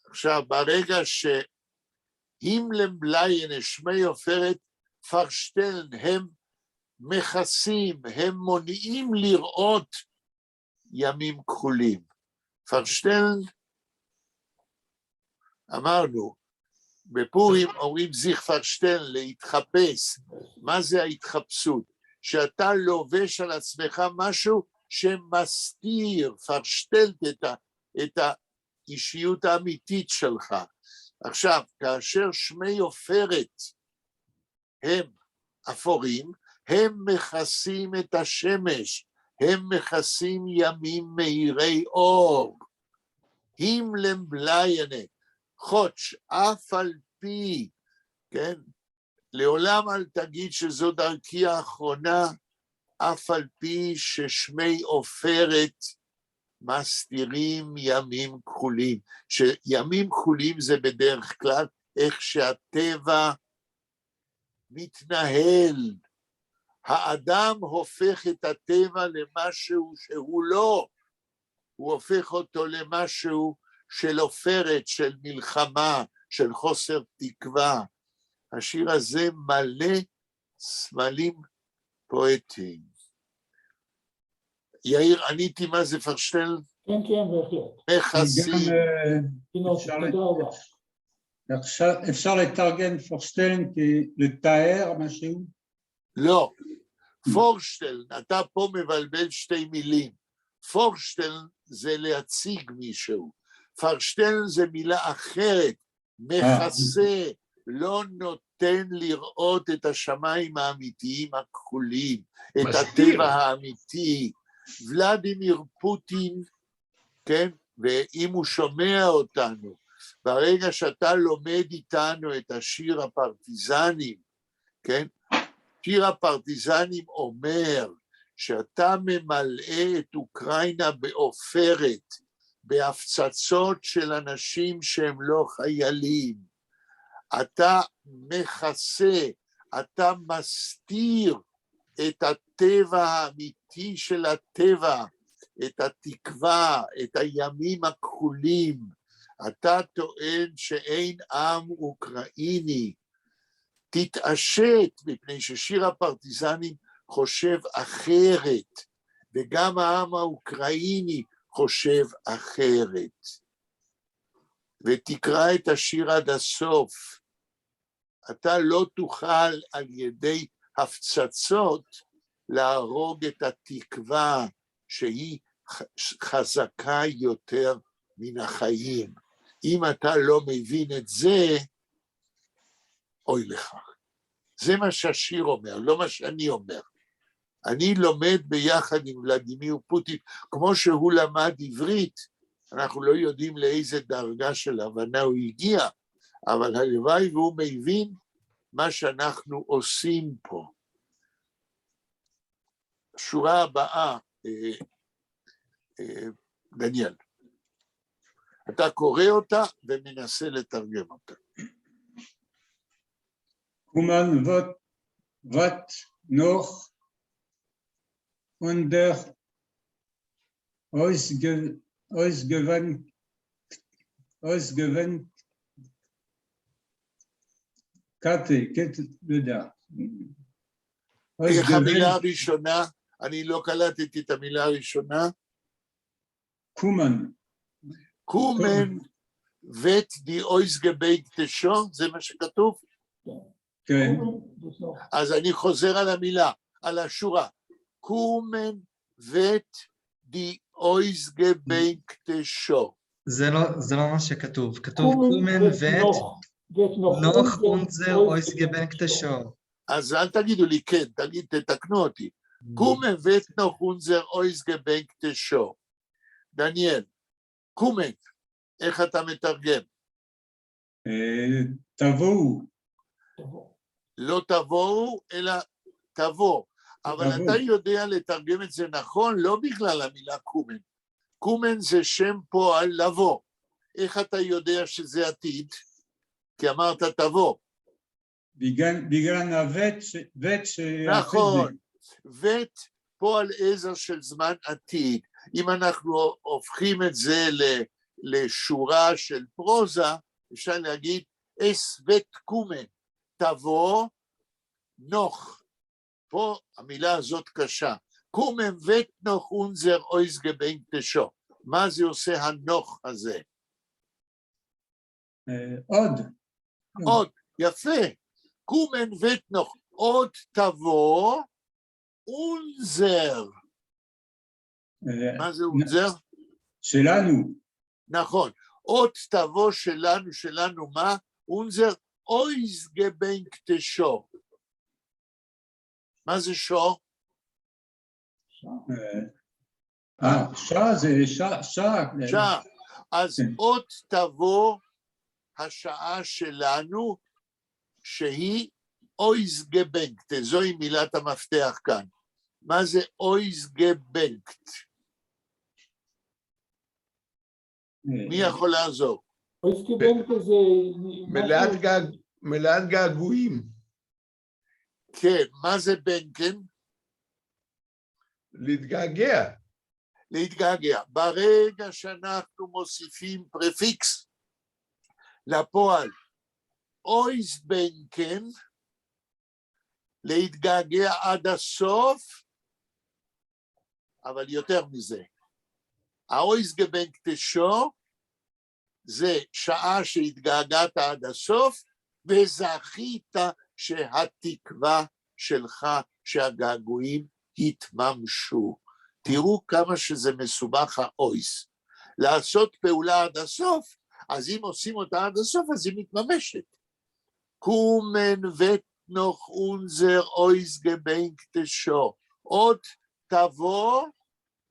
עכשיו, ברגע שהימלן בליין, שמי עופרת פרשטלן, הם מכסים, הם מונעים לראות ימים כחולים. פרשטלן, אמרנו, בפורים אומרים זיך פרשטלן, להתחפש. מה זה ההתחפשות? שאתה לובש על עצמך משהו שמסתיר, פרשטלת את האישיות האמיתית שלך. עכשיו, כאשר שמי עופרת הם אפורים, הם מכסים את השמש, הם מכסים ימים מאירי אור. הימלם בליינה, חודש, אף על פי, כן? לעולם אל תגיד שזו דרכי האחרונה, אף על פי ששמי עופרת מסתירים ימים כחולים. שימים כחולים זה בדרך כלל איך שהטבע מתנהל. האדם הופך את הטבע למשהו שהוא לא, הוא הופך אותו למשהו של עופרת, של מלחמה, של חוסר תקווה. השיר הזה מלא סמלים פואטיים. יאיר, עניתי מה זה פרשטל? כן, כן, בהחלט. מכסים. אפשר לתרגם פורשטלן לתאר משהו? לא, פורשטלן, אתה פה מבלבל שתי מילים. פורשטלן זה להציג מישהו, פרשטלן זה מילה אחרת, מכסה, לא נותן לראות את השמיים האמיתיים הכחולים, את הטבע האמיתי. ולדימיר פוטין, כן, ואם הוא שומע אותנו, ברגע שאתה לומד איתנו את השיר הפרטיזנים, כן, שיר הפרטיזנים אומר שאתה ממלא את אוקראינה בעופרת, בהפצצות של אנשים שהם לא חיילים. אתה מכסה, אתה מסתיר את הטבע האמיתי של הטבע, את התקווה, את הימים הכחולים. אתה טוען שאין עם אוקראיני. תתעשת, מפני ששיר הפרטיזנים חושב אחרת, וגם העם האוקראיני חושב אחרת. ותקרא את השיר עד הסוף. אתה לא תוכל על ידי הפצצות להרוג את התקווה שהיא חזקה יותר מן החיים. אם אתה לא מבין את זה, אוי לך. זה מה שהשיר אומר, לא מה שאני אומר. אני לומד ביחד עם ולדימיר פוטין, כמו שהוא למד עברית, אנחנו לא יודעים לאיזה דרגה של הבנה הוא הגיע, אבל הלוואי והוא מבין מה שאנחנו עושים פה. השורה הבאה, דניאל, אתה קורא אותה ומנסה לתרגם אותה. Kommen wird noch unter ausgewöhnt איך המילה הראשונה? אני לא קלטתי את המילה הראשונה. קומן. קומן ואת די אויסגבייגטה שו, זה מה שכתוב? כן. אז אני חוזר על המילה, על השורה. קומן ואת די אויסגבייגטה שו. זה לא מה שכתוב, כתוב קומן ואת נוח אונזר אויסגבייגטה שו. אז אל תגידו לי כן, תתקנו אותי. קומן ואת נוח אונזר אויסגבייגטה שו. דניאל, קומן, איך אתה מתרגם? תבואו. לא תבואו, אלא תבוא. אבל אתה יודע לתרגם את זה נכון, לא בגלל המילה קומן. קומן זה שם פועל לבוא. איך אתה יודע שזה עתיד? כי אמרת תבוא. בגלל הוות נכון, ואת פועל עזר של זמן עתיד. אם אנחנו הופכים את זה לשורה של פרוזה, אפשר להגיד אס ואת קומן, תבוא נוח. פה המילה הזאת קשה. קומן ואת נוח אונזר אויסגבייגטה שו. מה זה עושה הנוח הזה? עוד, יפה. קומן ואת נוח, עוד תבוא אונזר. מה זה אונזר? שלנו. נכון. עוד תבוא שלנו מה? אונזר אויסגבייגטה שו. מה זה שו? שעה זה שעה. אז עוד תבוא השעה שלנו, שהיא אויזגבנקט, זוהי מילת המפתח כאן. מה זה אויזגבנקט? מי יכול לעזור? אויזגבנקט זה... מלאת געגועים. כן, מה זה בנקן? להתגעגע. להתגעגע. ברגע שאנחנו מוסיפים פרפיקס לפועל, אויזבנקן, להתגעגע עד הסוף, אבל יותר מזה. האויזגבנקטשו זה שעה שהתגעגעת עד הסוף, וזכית שהתקווה שלך, שהגעגועים התממשו. תראו כמה שזה מסובך האויס. לעשות פעולה עד הסוף, אז אם עושים אותה עד הסוף, אז היא מתממשת. קומן ותנוך אונזר אויזגבנקטשו. עוד תבוא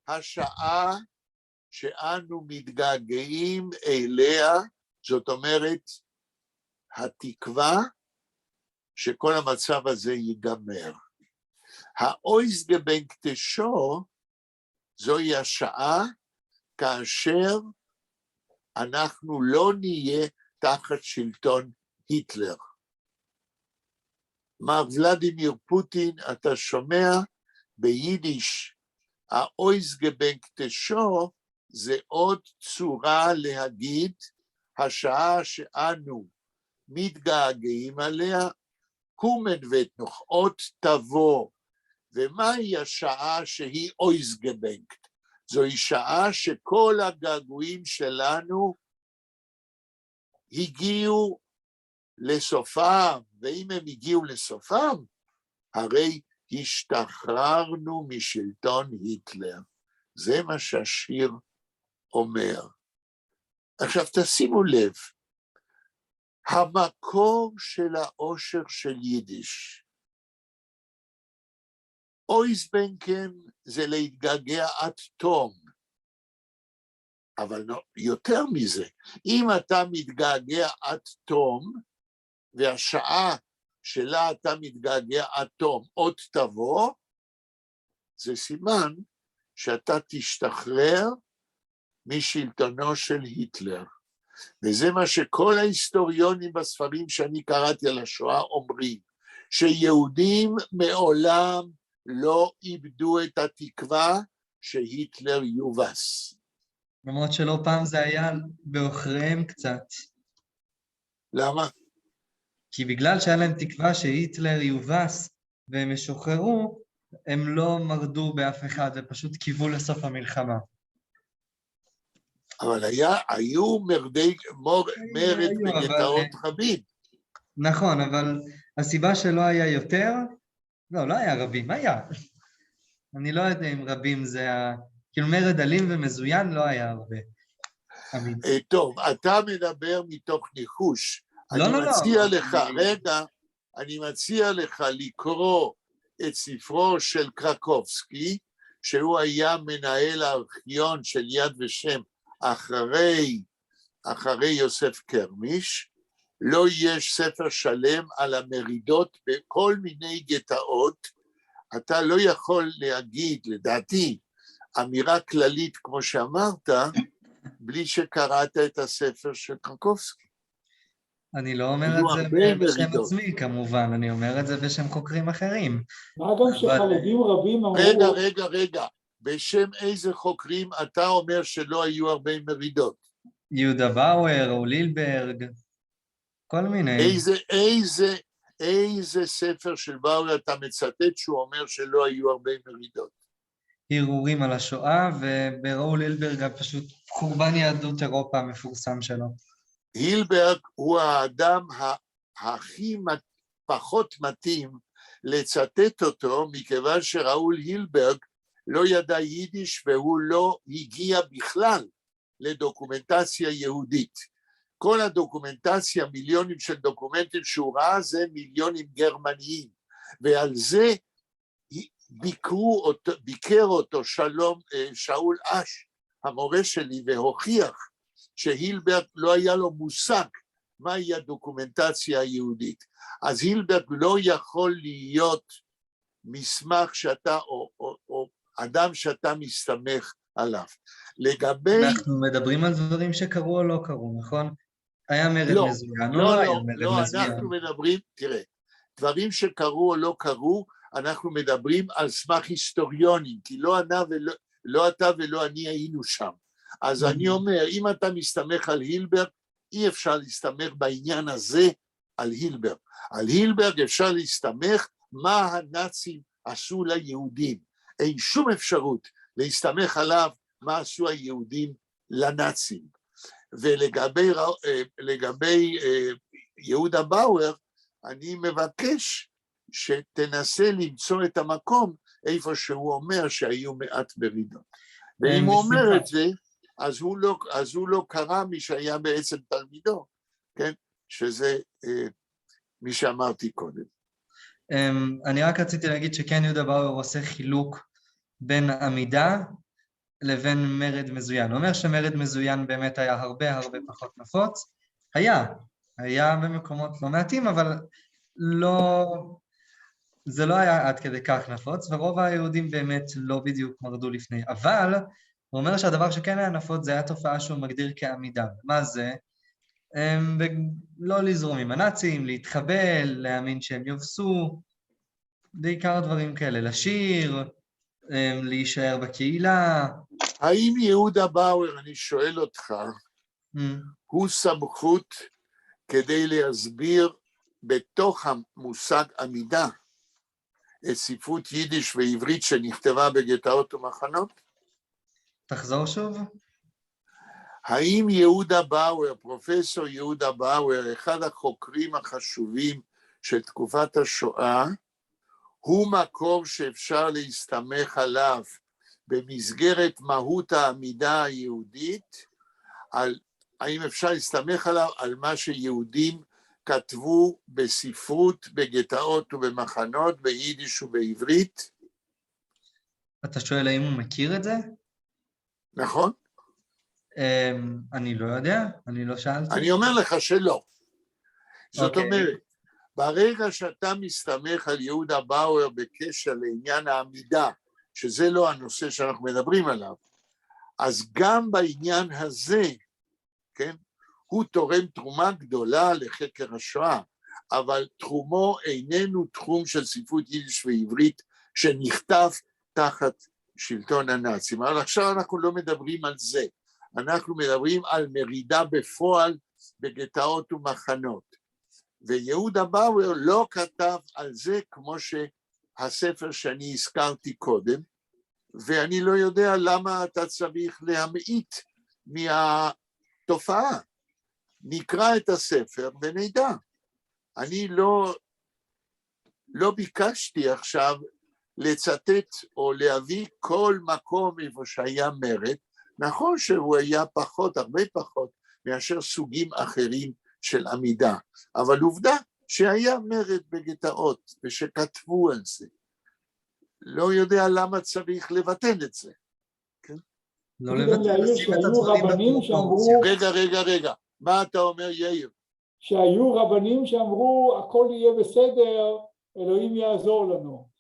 השעה שאנו מתגעגעים אליה, זאת אומרת, התקווה שכל המצב הזה ייגמר. האויזגבנקטשו זוהי השעה כאשר אנחנו לא נהיה תחת שלטון היטלר. מר ולדימיר פוטין, אתה שומע ביידיש, האויזגבנקטשו זה עוד צורה להגיד השעה שאנו מתגעגעים עליה, קומן ותנוך, עוד תבוא. ומהי השעה שהיא אויזגבנקט? זוהי שעה שכל הגעגועים שלנו הגיעו לסופם, ואם הם הגיעו לסופם, הרי השתחררנו משלטון היטלר. זה מה שהשיר אומר. עכשיו תשימו לב, המקור של האושר של יידיש, אויזבנקן זה להתגעגע עד תום, אבל יותר מזה, אם אתה מתגעגע עד תום, והשעה שלה אתה מתגעגע עד תום עוד תבוא, זה סימן שאתה תשתחרר משלטונו של היטלר. וזה מה שכל ההיסטוריונים בספרים שאני קראתי על השואה אומרים, שיהודים מעולם לא איבדו את התקווה שהיטלר יובס. למרות שלא פעם זה היה באוכריהם קצת. למה? כי בגלל שהיה להם תקווה שהיטלר יובס והם ישוחררו, הם לא מרדו באף אחד ופשוט קיוו לסוף המלחמה. אבל היו מרד בגטאות רבים. נכון, אבל הסיבה שלא היה יותר, לא היה רבים, היה. אני לא יודע אם רבים זה כאילו מרד אלים ומזוין לא היה הרבה. טוב, אתה מדבר מתוך ניחוש. לא. אני מציע לך לקרוא את ספרו של קרקובסקי, שהוא היה מנהל הארכיון של יד ושם אחרי יוסף קרמיש. לא יש ספר שלם על המרידות בכל מיני גטאות. אתה לא יכול להגיד, לדעתי, אמירה כללית כמו שאמרת, בלי שקראת את הספר של קרקובסקי. אני לא אומר את זה בשם עצמי, כמובן, אני אומר את זה בשם חוקרים אחרים. מה גם שחלקים רבים אמרו... רגע, בשם איזה חוקרים אתה אומר שלא היו הרבה מרידות? יהודה באואר, או לילברג, כל מיני. איזה ספר של באואר אתה מצטט שהוא אומר שלא היו הרבה מרידות? הרהורים על השואה, ובראול הילברג פשוט חורבן יהדות אירופה המפורסם שלו. הילברג הוא האדם הכי פחות מתאים לצטט אותו, מכיוון שראול הילברג לא ידע יידיש והוא לא הגיע בכלל לדוקומנטציה יהודית. כל הדוקומנטציה, מיליונים של דוקומנטים שהוא ראה, זה מיליונים גרמניים, ועל זה ביקר אותו שאול אש, המורה שלי, והוכיח שהילברג לא היה לו מושג מהי הדוקומנטציה היהודית. אז הילברג לא יכול להיות מסמך שאתה, או אדם שאתה מסתמך עליו. לגבי... אנחנו מדברים על דברים שקרו או לא קרו, נכון? היה מרד מזוין, או לא היה מרד מזוין? אנחנו מדברים, תראה, דברים שקרו או לא קרו, אנחנו מדברים על סמך היסטוריונים, כי לא אתה ולא אני היינו שם. אז אני אומר, אם אתה מסתמך על הילברג, אי אפשר להסתמך בעניין הזה על הילברג. על הילברג אפשר להסתמך מה הנאצים עשו ליהודים. אין שום אפשרות להסתמך עליו מה עשו היהודים לנאצים. ולגבי יהודה באואר, אני מבקש שתנסה למצוא את המקום איפה שהוא אומר שהיו מעט מרידות. ואם הוא אומר את זה, אז הוא לא קרא מי שהיה בעצם תלמידו, כן? שזה מי שאמרתי קודם. אני רק רציתי להגיד שכן יהודה באואר עושה חילוק בין עמידה לבין מרד מזוין. הוא אומר שמרד מזוין באמת היה הרבה פחות נפוץ. היה במקומות לא מעטים, אבל זה לא היה עד כדי כך נפוץ, ורוב היהודים באמת לא בדיוק מרדו לפני. אבל הוא אומר שהדבר שכן היה נפוץ זה היה תופעה שהוא מגדיר כעמידה. מה זה? לא לזרום עם הנאצים, להתחבל, להאמין שהם יובסו, בעיקר דברים כאלה, לשיר, להישאר בקהילה. האם יהודה באואר, אני שואל אותך, הוא סמכות כדי להסביר בתוך המושג עמידה את ספרות יידיש ועברית שנכתבה בגטאות ומחנות? תחזור שוב. האם יהודה באואר, פרופסור יהודה באואר, אחד החוקרים החשובים של תקופת השואה, הוא מקור שאפשר להסתמך עליו במסגרת מהות העמידה היהודית, האם אפשר להסתמך עליו על מה שיהודים כתבו בספרות, בגטאות ובמחנות, ביידיש ובעברית? אתה שואל האם הוא מכיר את זה? נכון. אני לא יודע, אני לא שאלתי. אני אומר לך שלא. זאת אומרת, ברגע שאתה מסתמך על יהודה באואר בקשר לעניין העמידה, שזה לא הנושא שאנחנו מדברים עליו, אז גם בעניין הזה, כן, הוא תורם תרומה גדולה לחקר השואה, אבל תחומו איננו תחום של ספרות יידיש ועברית שנכתב תחת שלטון הנאצים. אבל עכשיו אנחנו לא מדברים על זה, אנחנו מדברים על מרידה בפועל בגטאות ומחנות. ויהודה באואר לא כתב על זה כמו שהספר שאני הזכרתי קודם, ואני לא יודע למה אתה צריך להמעיט מהתופעה. נקרא את הספר ונדע. אני לא ביקשתי עכשיו לצטט או להביא כל מקום איפה שהיה מרד, נכון שהוא היה פחות, הרבה פחות, מאשר סוגים אחרים של עמידה, אבל עובדה שהיה מרד בגטאות ושכתבו על זה. לא יודע למה צריך לבטל את זה. כן? לא לבטל, לשים את הדברים בפרופורציה. רגע, מה אתה אומר יאיר? שהיו רבנים שאמרו הכל יהיה בסדר, אלוהים יעזור לנו.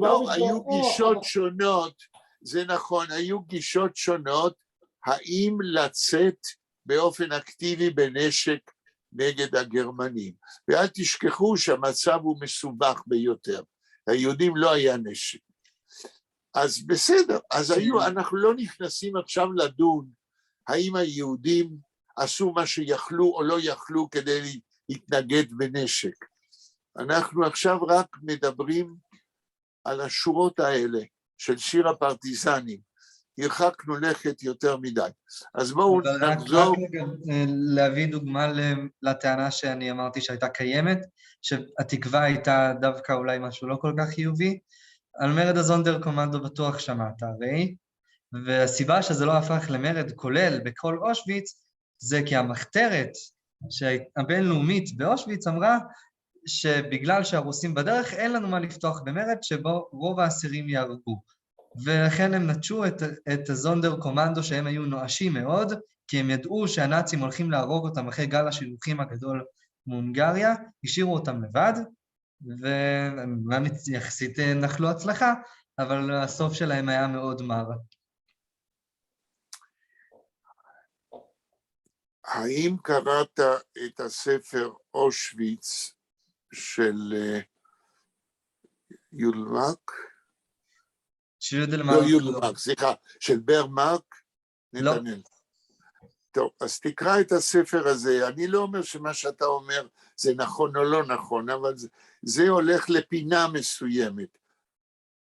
לא, היו גישות שונות, זה נכון, היו גישות שונות, האם לצאת באופן אקטיבי בנשק נגד הגרמנים. ואל תשכחו שהמצב הוא מסובך ביותר. היהודים לא היה נשק. אז בסדר, אז אנחנו לא נכנסים עכשיו לדון, האם היהודים עשו מה שיכלו או לא יכלו כדי להתנגד בנשק. אנחנו עכשיו רק מדברים על השורות האלה של שיר הפרטיזנים. הרחקנו לכת יותר מדי. אז בואו נחזור. רק להביא דוגמה לטענה שאני אמרתי שהייתה קיימת, שהתקווה הייתה דווקא אולי משהו לא כל כך חיובי. על מרד הזונדר קומנדו בטוח שמעת הרי, והסיבה שזה לא הפך למרד כולל בכל אושוויץ, זה כי המחתרת הבינלאומית באושוויץ אמרה שבגלל שהרוסים בדרך אין לנו מה לפתוח במרד שבו רוב האסירים יהרגו. ולכן הם נטשו את הזונדר קומנדו שהם היו נואשים מאוד, כי הם ידעו שהנאצים הולכים להרוג אותם אחרי גל השילוחים הגדול מהונגריה, השאירו אותם לבד, והם יחסית נחלו הצלחה, אבל הסוף שלהם היה מאוד מר. האם קראת את הספר אושוויץ של יולמק? לא יולמק, סליחה, של ברמרק? לא. נתנאל. טוב, אז תקרא את הספר הזה. אני לא אומר שמה שאתה אומר זה נכון או לא נכון, אבל זה הולך לפינה מסוימת.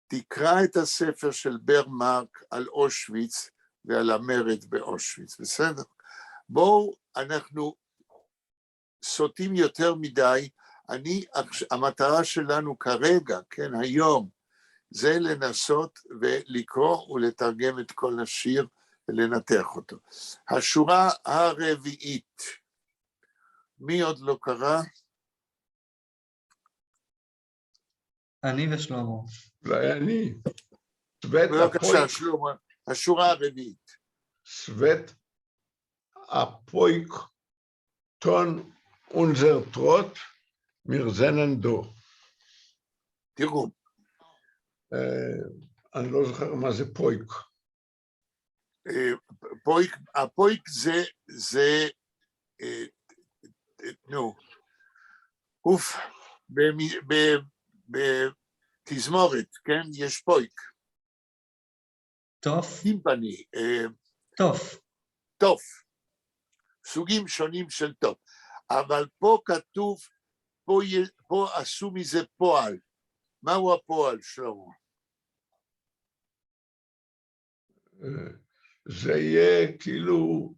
תקרא את הספר של ברמרק על אושוויץ ועל המרד באושוויץ, בסדר? בואו, אנחנו סוטים יותר מדי. המטרה שלנו כרגע, כן, היום, זה לנסות ולקרוא ולתרגם את כל השיר ולנתח אותו. השורה הרביעית, מי עוד לא קרא? אני ושלמה. אולי אני. בבקשה, שלמה, השורה הרביעית. סווט הפויק טון אונזר טרוט מרזנן דו. תראו. אני לא זוכר מה זה פויק. הפויק זה, נו, אוף, בתזמורת, כן? יש פויק. טוף? טימפני. טוף. טוף. סוגים שונים של טוף. אבל פה כתוב, פה עשו מזה פועל. מהו הפועל, שלמה? זה יהיה כאילו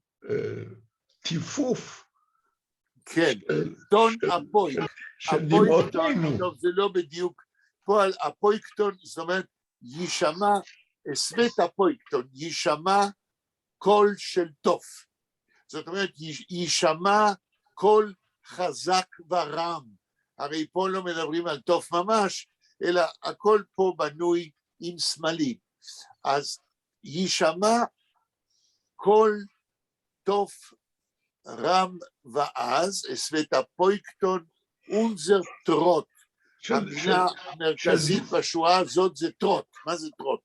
טיפוף. כן, טון הפויק. של דמעותינו. טוב, זה לא בדיוק פועל, הפויקטון, זאת אומרת, יישמע, סווט הפויקטון, יישמע קול של טוף. זאת אומרת, יישמע קול חזק ורם. הרי פה לא מדברים על טוף ממש, אלא הכל פה בנוי עם סמלים. אז יישמע קול טוף רם ואז, סווט הפויקטון אונזר טרוט. המילה המרכזית בשורה הזאת זה טרוט. מה זה טרוט?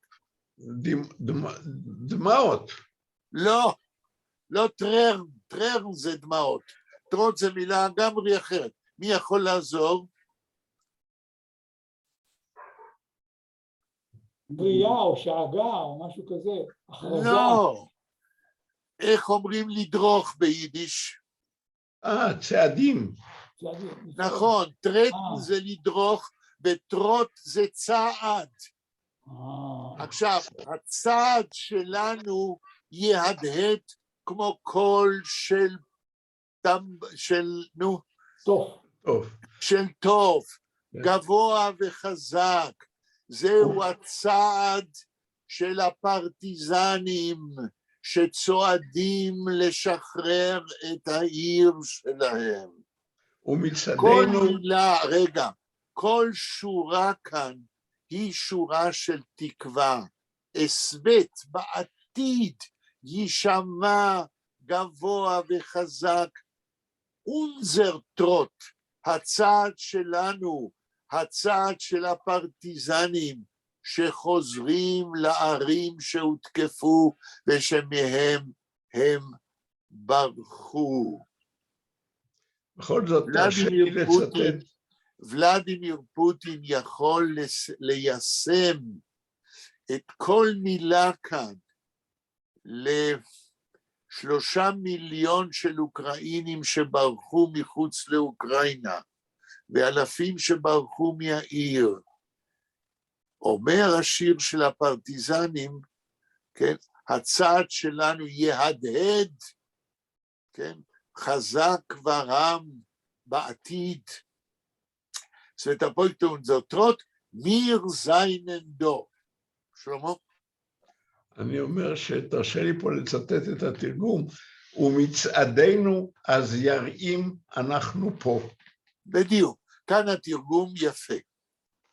דמעות. לא, לא טררן, טררן זה דמעות. טרוט זה מילה גמרי אחרת. מי יכול לעזור? בריאה או שאגה או משהו כזה. לא. איך אומרים לדרוך ביידיש? צעדים. נכון, טרטן זה לדרוך, וטרוט זה צעד. עכשיו, הצעד שלנו יהדהד כמו קול של טוב, גבוה וחזק. זהו הצעד של הפרטיזנים שצועדים לשחרר את העיר שלהם. כל מילה, רגע, כל שורה כאן היא שורה של תקווה. הסבט בעתיד יישמע גבוה וחזק. אונזר טרוט, הצעד שלנו, הצעד של הפרטיזנים שחוזרים לערים שהותקפו ושמהם הם ברחו. בכל זאת, תרשה לי לצטט. ולדימיר פוטין יכול ליישם את כל מילה כאן ל3 מיליון של אוקראינים שברחו מחוץ לאוקראינה, ואלפים שברחו מהעיר. אומר השיר של הפרטיזנים, כן, הצעד שלנו יהדהד, כן, חזק ורם בעתיד. סווט הפויקטון זאת טרוט, מיר זיינן דו. שלמה? אני אומר שתרשה לי פה לצטט את התרגום, ומצעדינו אז יראים אנחנו פה. בדיוק, כאן התרגום יפה.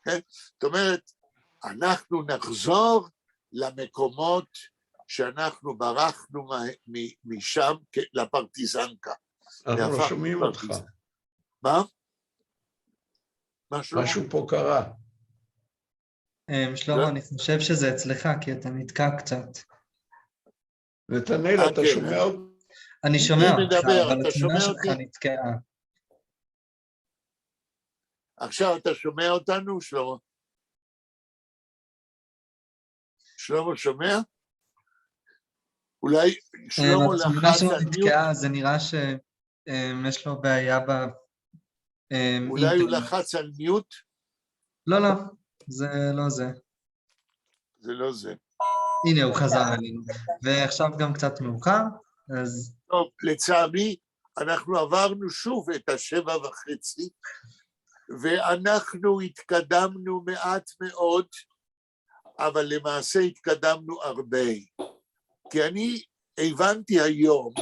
כן? זאת אומרת, אנחנו נחזור למקומות שאנחנו ברחנו משם לפרטיזנקה. אנחנו לא שומעים אותך. מה? משהו פה קרה. שלמה, אני חושב שזה אצלך, כי אתה נתקע קצת. נתנאל, אתה שומע אותי? אני שומע אותך, אבל אתה התמונה שומע שלך אותי? נתקעה. עכשיו אתה שומע אותנו, שלמה? שלמה שומע? אולי שלמה התמונה לחץ שלו על מיוט? נתקעה, זה נראה שיש לו בעיה באינטרנט. אולי הוא לחץ על מיוט? לא, לא, זה לא זה. זה לא זה. הנה, הוא חזר אלינו. ועכשיו גם קצת מאוחר, אז... טוב, לצערי, אנחנו עברנו שוב את 7:30, ואנחנו התקדמנו מעט מאוד, אבל למעשה התקדמנו הרבה. כי אני הבנתי היום,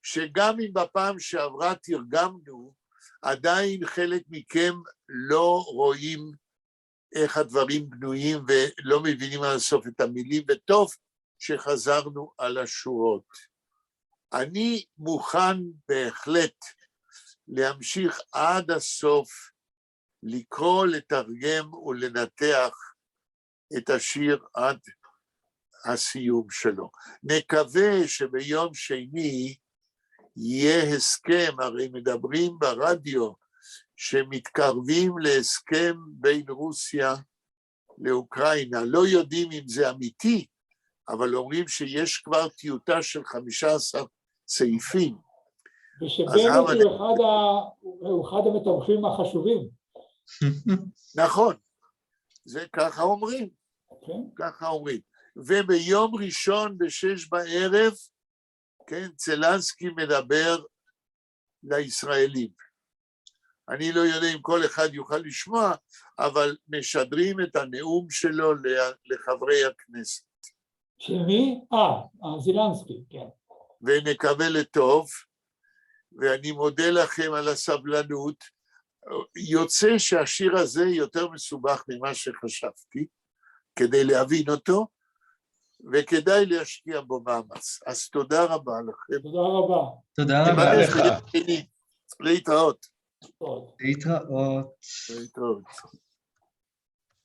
שגם אם בפעם שעברה תרגמנו, עדיין חלק מכם לא רואים איך הדברים בנויים ולא מבינים עד הסוף את המילים, וטוב שחזרנו על השורות. אני מוכן בהחלט להמשיך עד הסוף, לקרוא, לתרגם ולנתח את השיר עד הסיום שלו. נקווה שביום שני יהיה הסכם, הרי מדברים ברדיו שמתקרבים להסכם בין רוסיה לאוקראינה. לא יודעים אם זה אמיתי, אבל אומרים שיש כבר טיוטה של 15 סעיפים. ושבנט הוא אחד המתווכים החשובים. נכון, זה ככה אומרים, ככה אומרים. וביום ראשון ב18:00, כן, צלנסקי מדבר לישראלים. אני לא יודע אם כל אחד יוכל לשמוע, אבל משדרים את הנאום שלו לחברי הכנסת. של מי? זלנסקי, כן. ונקווה לטוב, ואני מודה לכם על הסבלנות. יוצא שהשיר הזה יותר מסובך ממה שחשבתי, כדי להבין אותו, וכדאי להשקיע בו מאמץ. אז תודה רבה לכם. תודה רבה. תודה רבה לך. להתראות. להתראות. להתראות.